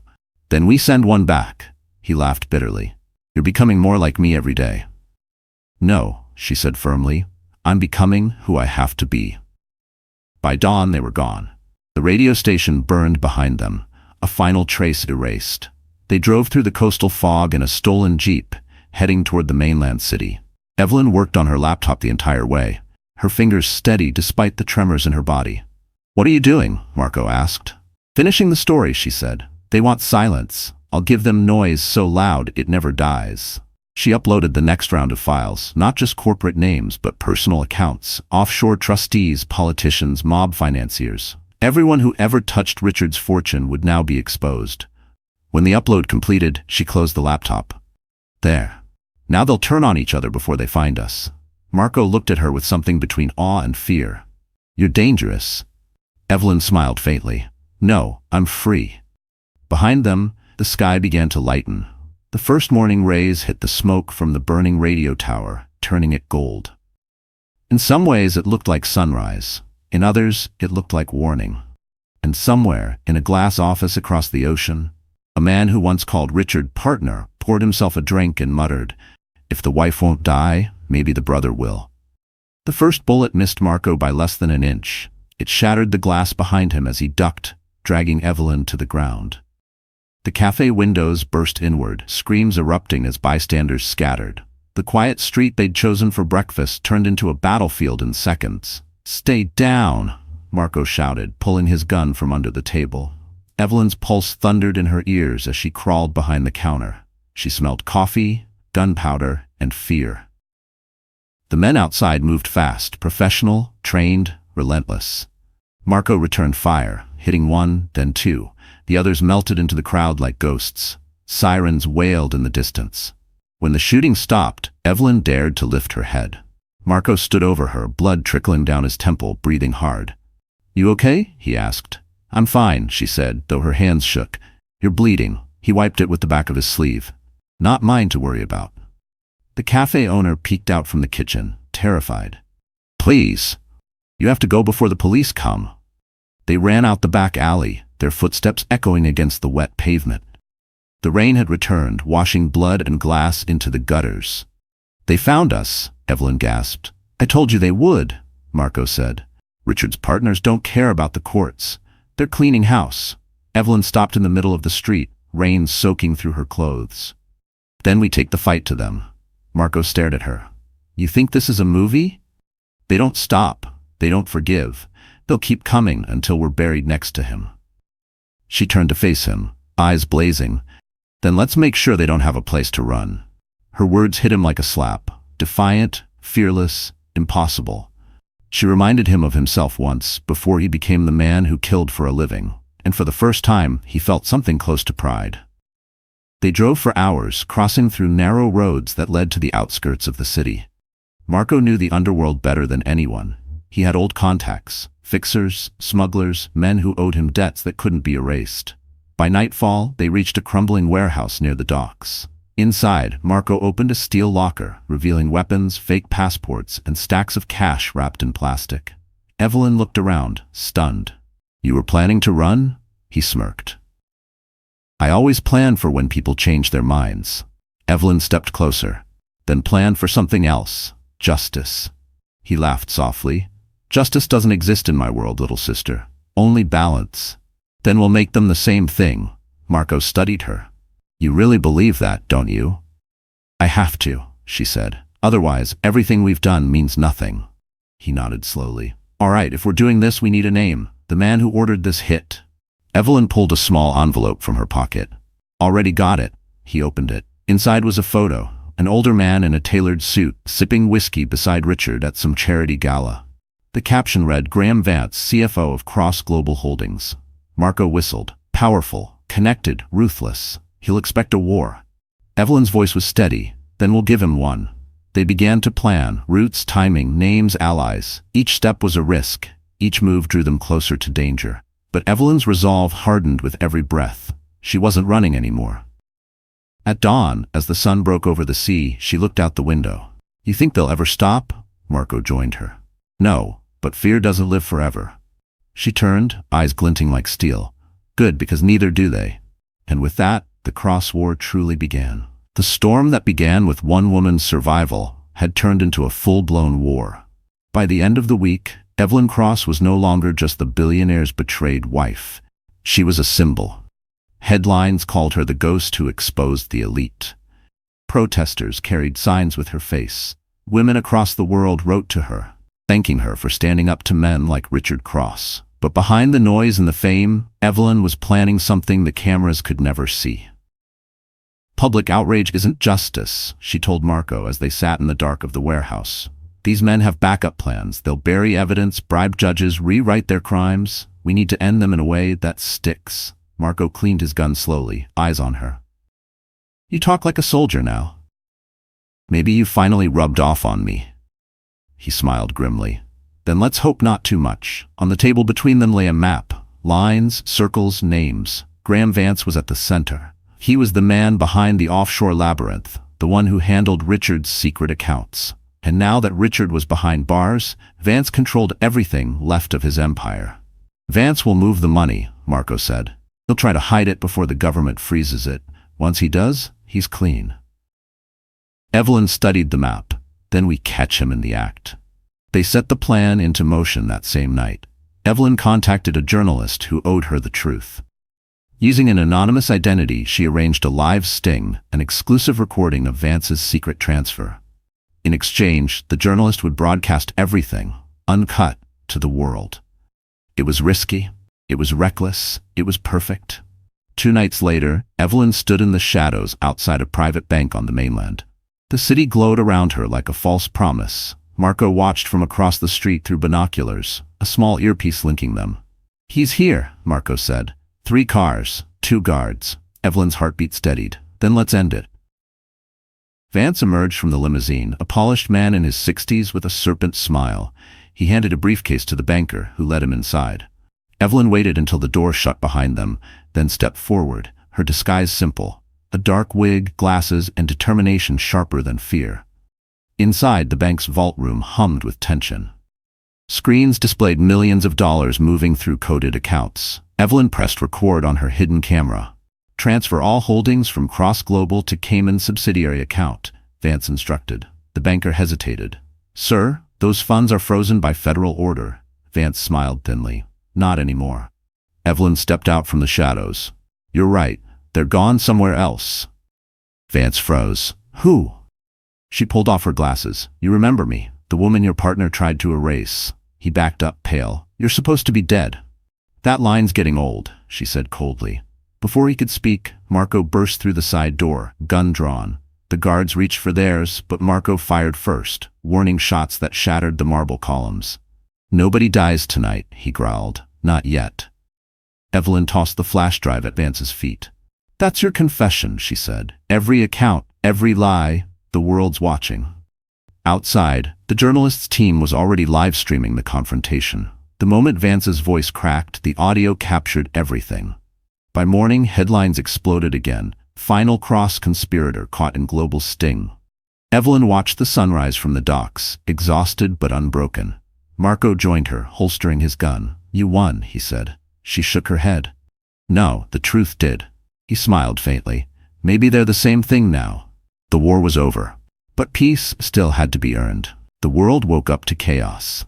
"Then we send one back." He laughed bitterly. "You're becoming more like me every day." "No," she said firmly. "I'm becoming who I have to be." By dawn, they were gone. The radio station burned behind them, a final trace erased. They drove through the coastal fog in a stolen jeep, heading toward the mainland city. Evelyn worked on her laptop the entire way, her fingers steady despite the tremors in her body. "What are you doing?" Marco asked. "Finishing the story," she said. "They want silence. I'll give them noise so loud it never dies." She uploaded the next round of files, not just corporate names, but personal accounts, offshore trustees, politicians, mob financiers. Everyone who ever touched Richard's fortune would now be exposed. When the upload completed, she closed the laptop. "There. Now they'll turn on each other before they find us." Marco looked at her with something between awe and fear. "You're dangerous." Evelyn smiled faintly. "No, I'm free." Behind them, the sky began to lighten. The first morning rays hit the smoke from the burning radio tower, turning it gold. In some ways it looked like sunrise. In others, it looked like warning. And somewhere, in a glass office across the ocean, a man who once called Richard partner poured himself a drink and muttered, "If the wife won't die, maybe the brother will." The first bullet missed Marco by less than an inch. It shattered the glass behind him as he ducked, dragging Evelyn to the ground. The cafe windows burst inward, screams erupting as bystanders scattered. The quiet street they'd chosen for breakfast turned into a battlefield in seconds. "Stay down!" Marco shouted, pulling his gun from under the table. Evelyn's pulse thundered in her ears as she crawled behind the counter. She smelled coffee, gunpowder, and fear. The men outside moved fast, professional, trained, relentless. Marco returned fire, hitting one, then two. The others melted into the crowd like ghosts. Sirens wailed in the distance. When the shooting stopped, Evelyn dared to lift her head. Marco stood over her, blood trickling down his temple, breathing hard. "You okay?" he asked. "I'm fine," she said, though her hands shook. "You're bleeding." He wiped it with the back of his sleeve. "Not mine to worry about." The cafe owner peeked out from the kitchen, terrified. "Please, you have to go before the police come." They ran out the back alley, their footsteps echoing against the wet pavement. The rain had returned, washing blood and glass into the gutters. "They found us," Evelyn gasped. "I told you they would," Marco said. "Richard's partners don't care about the courts. They're cleaning house." Evelyn stopped in the middle of the street, rain soaking through her clothes. "Then we take the fight to them." Marco stared at her. "You think this is a movie? They don't stop. They don't forgive. They'll keep coming until we're buried next to him." She turned to face him, eyes blazing. "Then let's make sure they don't have a place to run." Her words hit him like a slap. Defiant, fearless, impossible. She reminded him of himself once, before he became the man who killed for a living, and for the first time, he felt something close to pride. They drove for hours, crossing through narrow roads that led to the outskirts of the city. Marco knew the underworld better than anyone. He had old contacts, fixers, smugglers, men who owed him debts that couldn't be erased. By nightfall, they reached a crumbling warehouse near the docks. Inside, Marco opened a steel locker, revealing weapons, fake passports, and stacks of cash wrapped in plastic. Evelyn looked around, stunned. "You were planning to run?" He smirked. "I always plan for when people change their minds." Evelyn stepped closer, then planned for something else. Justice. He laughed softly. "Justice doesn't exist in my world, little sister. Only balance." "Then we'll make them the same thing." Marco studied her. "You really believe that, don't you?" "I have to," she said. "Otherwise, everything we've done means nothing." He nodded slowly. "All right, if we're doing this, we need a name. The man who ordered this hit." Evelyn pulled a small envelope from her pocket. "Already got it." He opened it. Inside was a photo. An older man in a tailored suit, sipping whiskey beside Richard at some charity gala. The caption read, "Graham Vance, CFO of Cross Global Holdings." Marco whistled. "Powerful, connected, ruthless. He'll expect a war." Evelyn's voice was steady. "Then we'll give him one." They began to plan, routes, timing, names, allies. Each step was a risk. Each move drew them closer to danger. But Evelyn's resolve hardened with every breath. She wasn't running anymore. At dawn, as the sun broke over the sea, she looked out the window. "You think they'll ever stop?" Marco joined her. "No, but fear doesn't live forever." She turned, eyes glinting like steel. "Good, because neither do they." And with that, the cross war truly began. The storm that began with one woman's survival had turned into a full-blown war. By the end of the week, Evelyn Cross was no longer just the billionaire's betrayed wife. She was a symbol. Headlines called her the ghost who exposed the elite. Protesters carried signs with her face. Women across the world wrote to her, thanking her for standing up to men like Richard Cross. But behind the noise and the fame, Evelyn was planning something the cameras could never see. "Public outrage isn't justice," she told Marco as they sat in the dark of the warehouse. "These men have backup plans. They'll bury evidence, bribe judges, rewrite their crimes. We need to end them in a way that sticks." Marco cleaned his gun slowly, eyes on her. "You talk like a soldier now. Maybe you finally rubbed off on me." He smiled grimly. "Then let's hope not too much." On the table between them lay a map. Lines, circles, names. Graham Vance was at the center. He was the man behind the offshore labyrinth, the one who handled Richard's secret accounts. And now that Richard was behind bars, Vance controlled everything left of his empire. Vance will move the money, Marco said. He'll try to hide it before the government freezes it. Once he does, he's clean. Evelyn studied the map. Then we catch him in the act. They set the plan into motion that same night. Evelyn contacted a journalist who owed her the truth. Using an anonymous identity, she arranged a live sting, an exclusive recording of Vance's secret transfer. In exchange, the journalist would broadcast everything, uncut, to the world. It was risky, it was reckless, it was perfect. 2 nights later, Evelyn stood in the shadows outside a private bank on the mainland. The city glowed around her like a false promise. Marco watched from across the street through binoculars, a small earpiece linking them. "He's here," Marco said. 3 cars, 2 guards. Evelyn's heartbeat steadied. "Then let's end it." Vance emerged from the limousine, a polished man in his 60s with a serpent smile. He handed a briefcase to the banker, who led him inside. Evelyn waited until the door shut behind them, then stepped forward, her disguise simple. A dark wig, glasses, and determination sharper than fear. Inside, the bank's vault room hummed with tension. Screens displayed millions of dollars moving through coded accounts. Evelyn pressed record on her hidden camera. "Transfer all holdings from Cross Global to Cayman subsidiary account," Vance instructed. The banker hesitated. "Sir, those funds are frozen by federal order." Vance smiled thinly. "Not anymore." Evelyn stepped out from the shadows. "You're right. They're gone somewhere else." Vance froze. "Who?" She pulled off her glasses. "You remember me, the woman your partner tried to erase." He backed up, pale. "You're supposed to be dead." "That line's getting old," she said coldly. Before he could speak, Marco burst through the side door, gun drawn. The guards reached for theirs, but Marco fired first, warning shots that shattered the marble columns. "Nobody dies tonight," he growled. "Not yet." Evelyn tossed the flash drive at Vance's feet. "That's your confession," she said. "Every account, every lie, the world's watching." Outside, the journalist's team was already live-streaming the confrontation. The moment Vance's voice cracked, the audio captured everything. By morning, headlines exploded again. "Final Cross conspirator caught in global sting." Evelyn watched the sunrise from the docks, exhausted but unbroken. Marco joined her, holstering his gun. "You won," he said. She shook her head. "No, the truth did." He smiled faintly. "Maybe they're the same thing now." The war was over. But peace still had to be earned. The world woke up to chaos.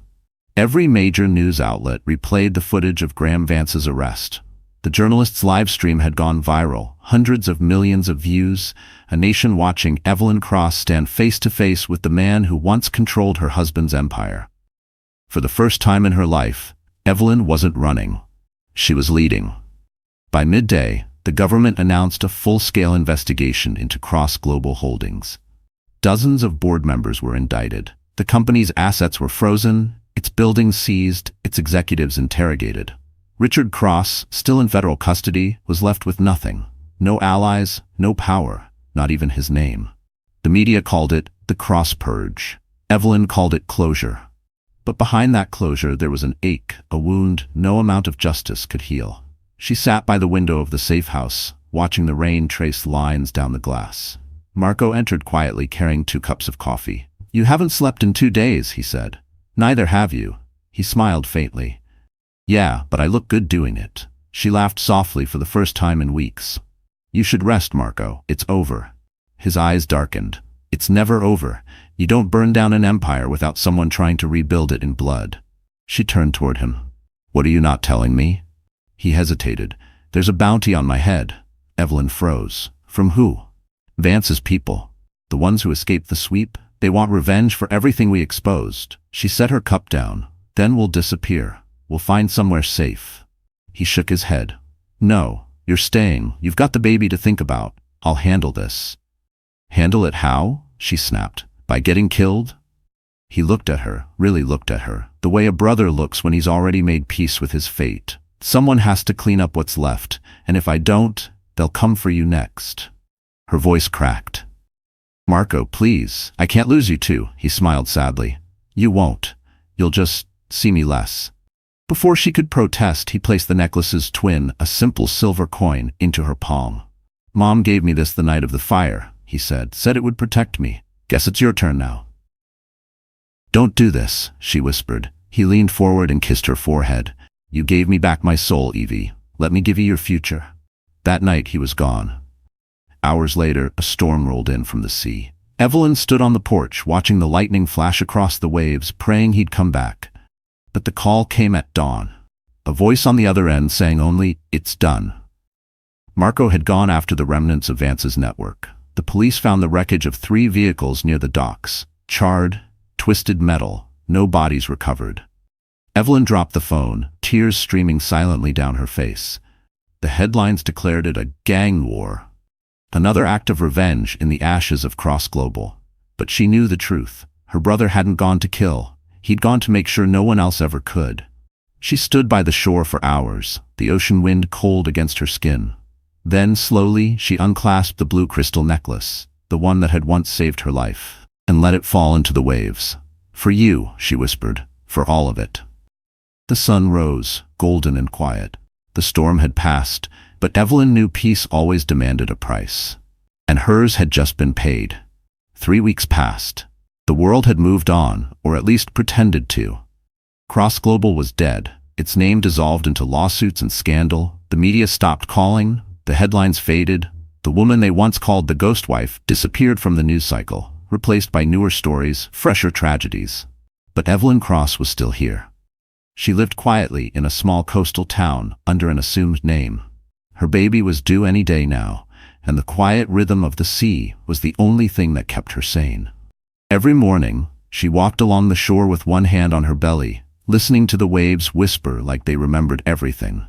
Every major news outlet replayed the footage of Graham Vance's arrest. The journalist's live stream had gone viral, hundreds of millions of views, a nation watching Evelyn Cross stand face-to-face with the man who once controlled her husband's empire. For the first time in her life, Evelyn wasn't running. She was leading. By midday, the government announced a full-scale investigation into Cross Global Holdings. Dozens of board members were indicted. The company's assets were frozen, its buildings seized, its executives interrogated. Richard Cross, still in federal custody, was left with nothing. No allies, no power, not even his name. The media called it the Cross Purge. Evelyn called it closure. But behind that closure there was an ache, a wound no amount of justice could heal. She sat by the window of the safe house, watching the rain trace lines down the glass. Marco entered quietly, carrying 2 cups of coffee. "You haven't slept in 2 days," he said. "Neither have you." He smiled faintly. "Yeah, but I look good doing it." She laughed softly for the first time in weeks. "You should rest, Marco. It's over." His eyes darkened. "It's never over. You don't burn down an empire without someone trying to rebuild it in blood." She turned toward him. "What are you not telling me?" He hesitated. "There's a bounty on my head." Evelyn froze. "From who?" "Vance's people. The ones who escaped the sweep. They want revenge for everything we exposed." She set her cup down. "Then we'll disappear. We'll find somewhere safe." He shook his head. "No, you're staying. You've got the baby to think about. I'll handle this." "Handle it how?" she snapped. "By getting killed?" He looked at her, really looked at her, the way a brother looks when he's already made peace with his fate. "Someone has to clean up what's left, and if I don't, they'll come for you next." Her voice cracked. "Marco, please, I can't lose you too," he smiled sadly. "You won't. You'll just see me less." Before she could protest, he placed the necklace's twin, a simple silver coin, into her palm. "Mom gave me this the night of the fire," he said. "Said it would protect me. Guess it's your turn now." "Don't do this," she whispered. He leaned forward and kissed her forehead. "You gave me back my soul, Evie. Let me give you your future." That night he was gone. Hours later, a storm rolled in from the sea. Evelyn stood on the porch, watching the lightning flash across the waves, praying he'd come back. But the call came at dawn. A voice on the other end saying only, "It's done." Marco had gone after the remnants of Vance's network. The police found the wreckage of 3 vehicles near the docks. Charred, twisted metal, no bodies recovered. Evelyn dropped the phone, tears streaming silently down her face. The headlines declared it a gang war. Another act of revenge in the ashes of Cross Global. But she knew the truth. Her brother hadn't gone to kill. He'd gone to make sure no one else ever could. She stood by the shore for hours, the ocean wind cold against her skin. Then, slowly, she unclasped the blue crystal necklace, the one that had once saved her life, and let it fall into the waves. "For you," she whispered, "for all of it." The sun rose, golden and quiet. The storm had passed, but Evelyn knew peace always demanded a price. And hers had just been paid. 3 weeks passed. The world had moved on, or at least pretended to. Cross Global was dead, its name dissolved into lawsuits and scandal. The media stopped calling, the headlines faded. The woman they once called the ghost wife disappeared from the news cycle, replaced by newer stories, fresher tragedies. But Evelyn Cross was still here. She lived quietly in a small coastal town under an assumed name. Her baby was due any day now, and the quiet rhythm of the sea was the only thing that kept her sane. Every morning, she walked along the shore with one hand on her belly, listening to the waves whisper like they remembered everything.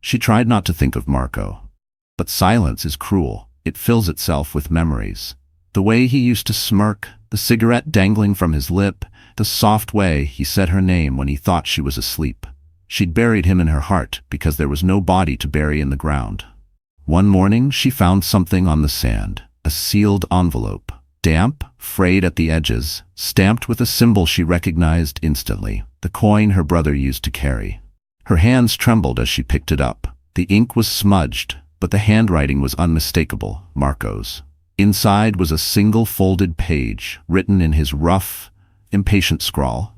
She tried not to think of Marco. But silence is cruel. It fills itself with memories. The way he used to smirk, the cigarette dangling from his lip, the soft way he said her name when he thought she was asleep. She'd buried him in her heart because there was no body to bury in the ground. One morning, she found something on the sand, a sealed envelope, damp, frayed at the edges, stamped with a symbol she recognized instantly, the coin her brother used to carry. Her hands trembled as she picked it up. The ink was smudged, but the handwriting was unmistakable, Marco's. Inside was a single folded page, written in his rough, impatient scrawl.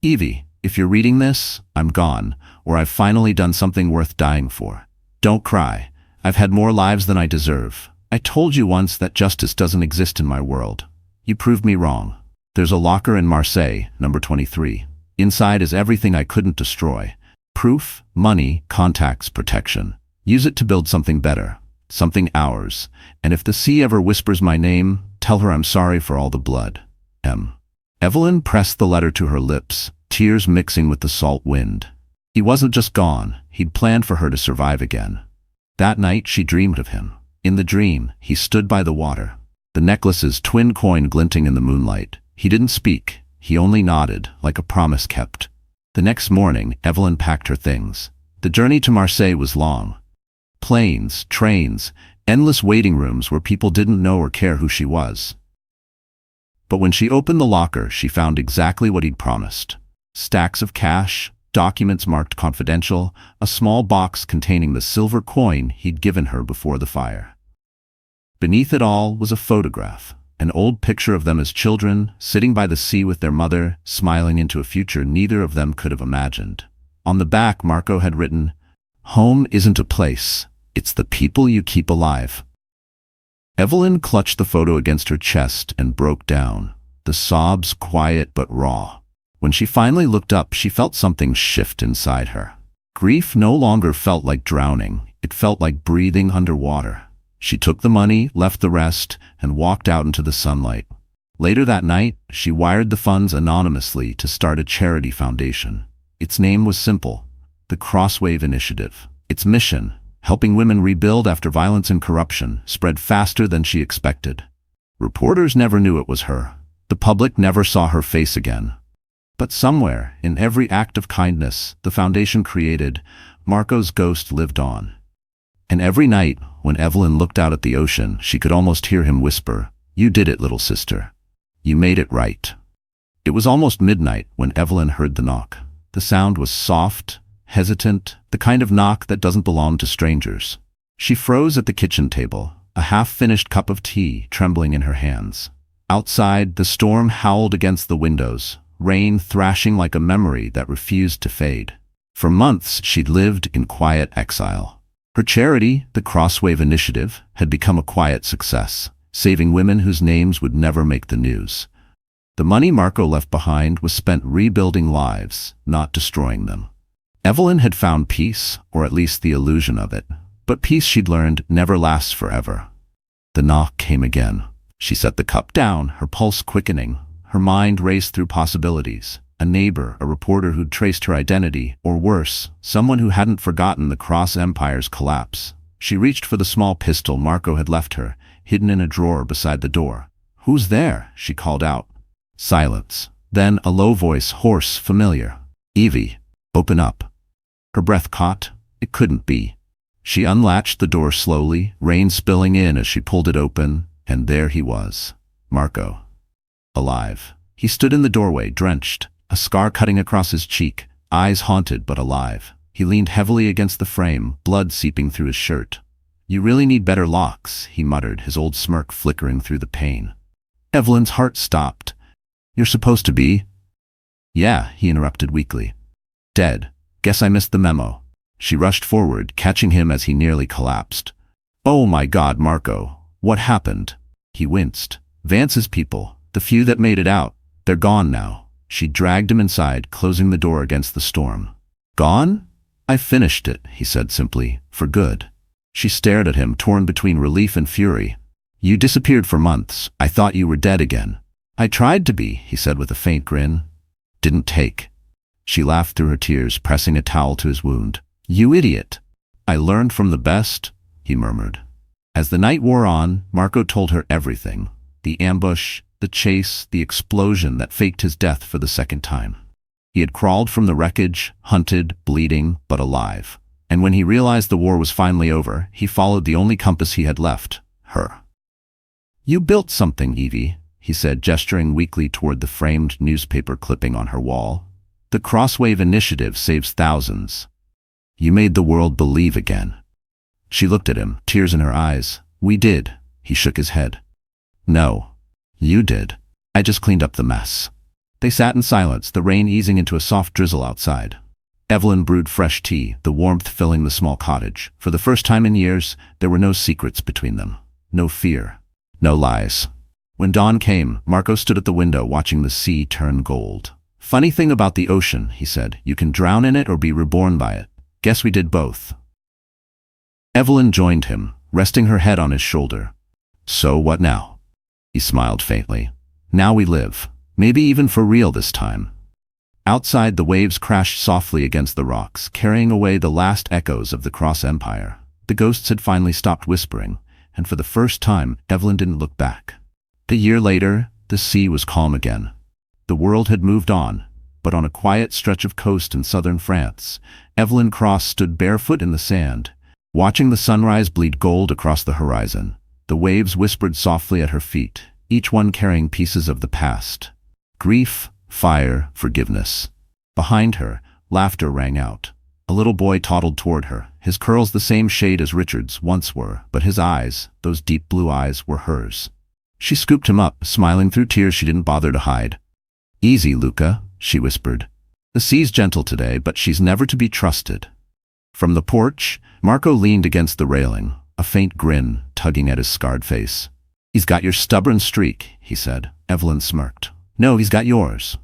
"Evie, if you're reading this, I'm gone, or I've finally done something worth dying for. Don't cry. I've had more lives than I deserve. I told you once that justice doesn't exist in my world. You proved me wrong. There's a locker in Marseille, number 23. Inside is everything I couldn't destroy. Proof, money, contacts, protection. Use it to build something better, something ours. And if the sea ever whispers my name, tell her I'm sorry for all the blood. M." Evelyn pressed the letter to her lips, tears mixing with the salt wind. He wasn't just gone, he'd planned for her to survive again. That night she dreamed of him. In the dream, he stood by the water, the necklace's twin coin glinting in the moonlight. He didn't speak, he only nodded, like a promise kept. The next morning, Evelyn packed her things. The journey to Marseille was long. Planes, trains, endless waiting rooms where people didn't know or care who she was. But when she opened the locker, she found exactly what he'd promised. Stacks of cash, documents marked confidential, a small box containing the silver coin he'd given her before the fire. Beneath it all was a photograph, an old picture of them as children, sitting by the sea with their mother, smiling into a future neither of them could have imagined. On the back, Marco had written, "Home isn't a place, it's the people you keep alive." Evelyn clutched the photo against her chest and broke down, the sobs quiet but raw. When she finally looked up, she felt something shift inside her. Grief no longer felt like drowning, it felt like breathing underwater. She took the money, left the rest, and walked out into the sunlight. Later that night, she wired the funds anonymously to start a charity foundation. Its name was simple, the Crosswave Initiative. Its mission, helping women rebuild after violence and corruption, spread faster than she expected. Reporters never knew it was her. The public never saw her face again. But somewhere, in every act of kindness the foundation created, Marco's ghost lived on. And every night, when Evelyn looked out at the ocean, she could almost hear him whisper, "You did it, little sister. You made it right." It was almost midnight when Evelyn heard the knock. The sound was soft, hesitant, the kind of knock that doesn't belong to strangers. She froze at the kitchen table, a half-finished cup of tea trembling in her hands. Outside, the storm howled against the windows, rain thrashing like a memory that refused to fade. For months, she'd lived in quiet exile. Her charity, the Crosswave Initiative, had become a quiet success, saving women whose names would never make the news. The money Marco left behind was spent rebuilding lives, not destroying them. Evelyn had found peace, or at least the illusion of it, but peace, she'd learned, never lasts forever. The knock came again. She set the cup down, her pulse quickening. Her mind raced through possibilities. A neighbor, a reporter who'd traced her identity, or worse, someone who hadn't forgotten the Cross Empire's collapse. She reached for the small pistol Marco had left her, hidden in a drawer beside the door. "Who's there?" she called out. Silence. Then a low voice, hoarse, familiar. "Evie, open up." Her breath caught. It couldn't be. She unlatched the door slowly, rain spilling in as she pulled it open, and there he was. Marco. Alive. He stood in the doorway, drenched, a scar cutting across his cheek, eyes haunted but alive. He leaned heavily against the frame, blood seeping through his shirt. "You really need better locks," he muttered, his old smirk flickering through the pain. Evelyn's heart stopped. "You're supposed to be—" "Yeah," he interrupted weakly. "Dead. Guess I missed the memo." She rushed forward, catching him as he nearly collapsed. "Oh my God, Marco. What happened?" He winced. "Vance's people, the few that made it out, they're gone now." She dragged him inside, closing the door against the storm. "Gone? I finished it," he said simply, "for good." She stared at him, torn between relief and fury. "You disappeared for months. I thought you were dead again." "I tried to be," he said with a faint grin. "Didn't take." She laughed through her tears, pressing a towel to his wound. "You idiot." "I learned from the best," he murmured. As the night wore on, Marco told her everything. The ambush, the chase, the explosion that faked his death for the second time. He had crawled from the wreckage, hunted, bleeding, but alive. And when he realized the war was finally over, he followed the only compass he had left, her. "You built something, Evie," he said, gesturing weakly toward the framed newspaper clipping on her wall. "The Crosswave Initiative saves thousands. You made the world believe again." She looked at him, tears in her eyes. "We did." He shook his head. "No. You did. I just cleaned up the mess." They sat in silence, the rain easing into a soft drizzle outside. Evelyn brewed fresh tea, the warmth filling the small cottage. For the first time in years, there were no secrets between them. No fear. No lies. When dawn came, Marco stood at the window watching the sea turn gold. "Funny thing about the ocean," he said. "You can drown in it or be reborn by it. Guess we did both." Evelyn joined him, resting her head on his shoulder. "So what now?" He smiled faintly. "Now we live. Maybe even for real this time." Outside, the waves crashed softly against the rocks, carrying away the last echoes of the Cross Empire. The ghosts had finally stopped whispering, and for the first time, Evelyn didn't look back. A year later, the sea was calm again. The world had moved on, but on a quiet stretch of coast in southern France, Evelyn Cross stood barefoot in the sand, watching the sunrise bleed gold across the horizon. The waves whispered softly at her feet, each one carrying pieces of the past. Grief, fire, forgiveness. Behind her, laughter rang out. A little boy toddled toward her, his curls the same shade as Richard's once were, but his eyes, those deep blue eyes, were hers. She scooped him up, smiling through tears she didn't bother to hide. "Easy, Luca," she whispered. "The sea's gentle today, but she's never to be trusted." From the porch, Marco leaned against the railing, a faint grin tugging at his scarred face. "He's got your stubborn streak," he said. Evelyn smirked. "No, he's got yours."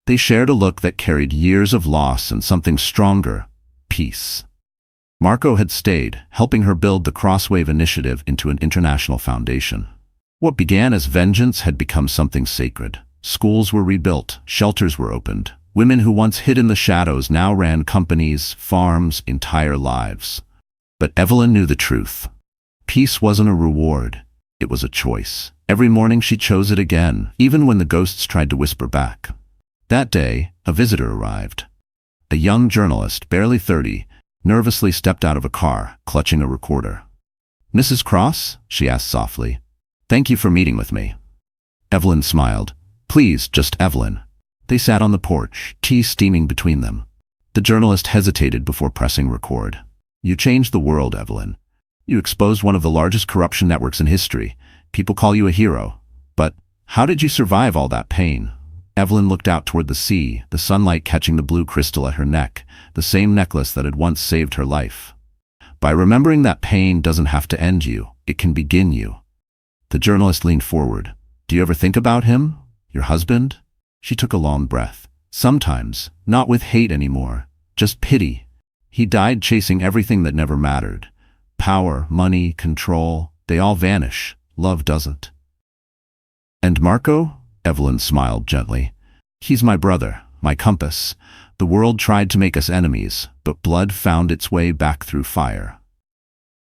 They shared a look that carried years of loss and something stronger, peace. Marco had stayed, helping her build the Crosswave Initiative into an international foundation. What began as vengeance had become something sacred. Schools were rebuilt, shelters were opened. Women who once hid in the shadows now ran companies, farms, entire lives. But Evelyn knew the truth. Peace wasn't a reward. It was a choice. Every morning she chose it again, even when the ghosts tried to whisper back. That day, a visitor arrived. A young journalist, barely 30, nervously stepped out of a car, clutching a recorder. "Mrs. Cross?" she asked softly. "Thank you for meeting with me." Evelyn smiled. "Please, just Evelyn." They sat on the porch, tea steaming between them. The journalist hesitated before pressing record. "You changed the world, Evelyn. You exposed one of the largest corruption networks in history. People call you a hero. But How did you survive all that pain? Evelyn looked out toward the sea, the sunlight catching the blue crystal at her neck, the same necklace that had once saved her life. By remembering that pain doesn't have to end you, it can begin you. The journalist leaned forward. Do you ever think about him? Your husband? She took a long breath. Sometimes, not with hate anymore, just pity. He died chasing everything that never mattered. Power, money, control, they all vanish. Love doesn't. And Marco? Evelyn smiled gently. He's my brother, my compass. The world tried to make us enemies, but blood found its way back through fire.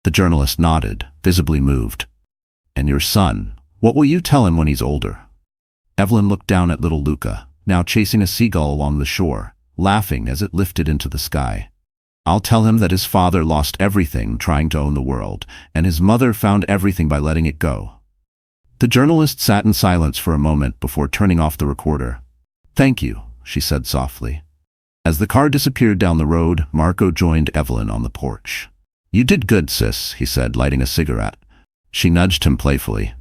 The journalist nodded, visibly moved. And your son, what will you tell him when he's older? Evelyn looked down at little Luca, now chasing a seagull along the shore, laughing as it lifted into the sky. I'll tell him that his father lost everything trying to own the world, and his mother found everything by letting it go. The journalist sat in silence for a moment before turning off the recorder. Thank you, she said softly. As the car disappeared down the road, Marco joined Evelyn on the porch. You did good, sis, he said, lighting a cigarette. She nudged him playfully.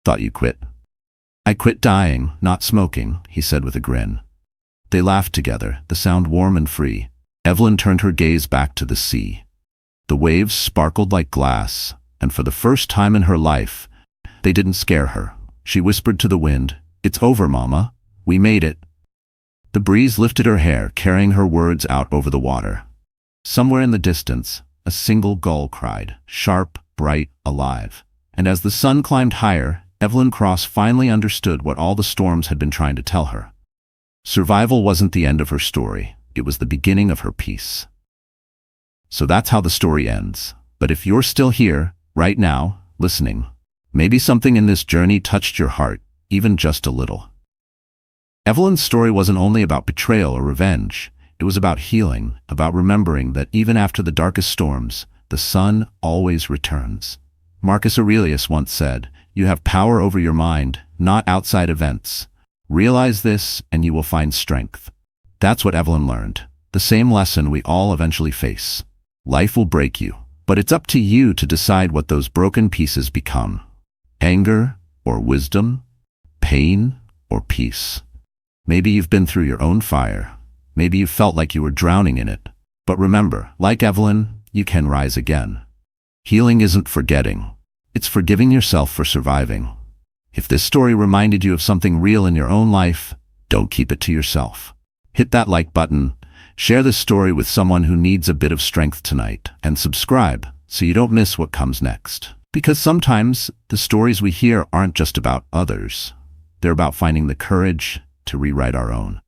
Thought you quit. I quit dying, not smoking, he said with a grin. They laughed together, the sound warm and free. Evelyn turned her gaze back to the sea. The waves sparkled like glass, and for the first time in her life, they didn't scare her. She whispered to the wind, It's over, Mama. We made it. The breeze lifted her hair, carrying her words out over the water. Somewhere in the distance, a single gull cried, sharp, bright, alive. And as the sun climbed higher, Evelyn Cross finally understood what all the storms had been trying to tell her. Survival wasn't the end of her story. It was the beginning of her peace. So that's how the story ends. But if you're still here, right now, listening, maybe something in this journey touched your heart, even just a little. Evelyn's story wasn't only about betrayal or revenge. It was about healing, about remembering that even after the darkest storms, the sun always returns. Marcus Aurelius once said, You have power over your mind, not outside events. Realize this and you will find strength. That's what Evelyn learned. The same lesson we all eventually face. Life will break you, but it's up to you to decide what those broken pieces become. Anger or wisdom, pain or peace. Maybe you've been through your own fire. Maybe you felt like you were drowning in it. But remember, like Evelyn, you can rise again. Healing isn't forgetting. It's forgiving yourself for surviving. If this story reminded you of something real in your own life, don't keep it to yourself. Hit that like button, share this story with someone who needs a bit of strength tonight, and subscribe so you don't miss what comes next. Because sometimes the stories we hear aren't just about others. They're about finding the courage to rewrite our own.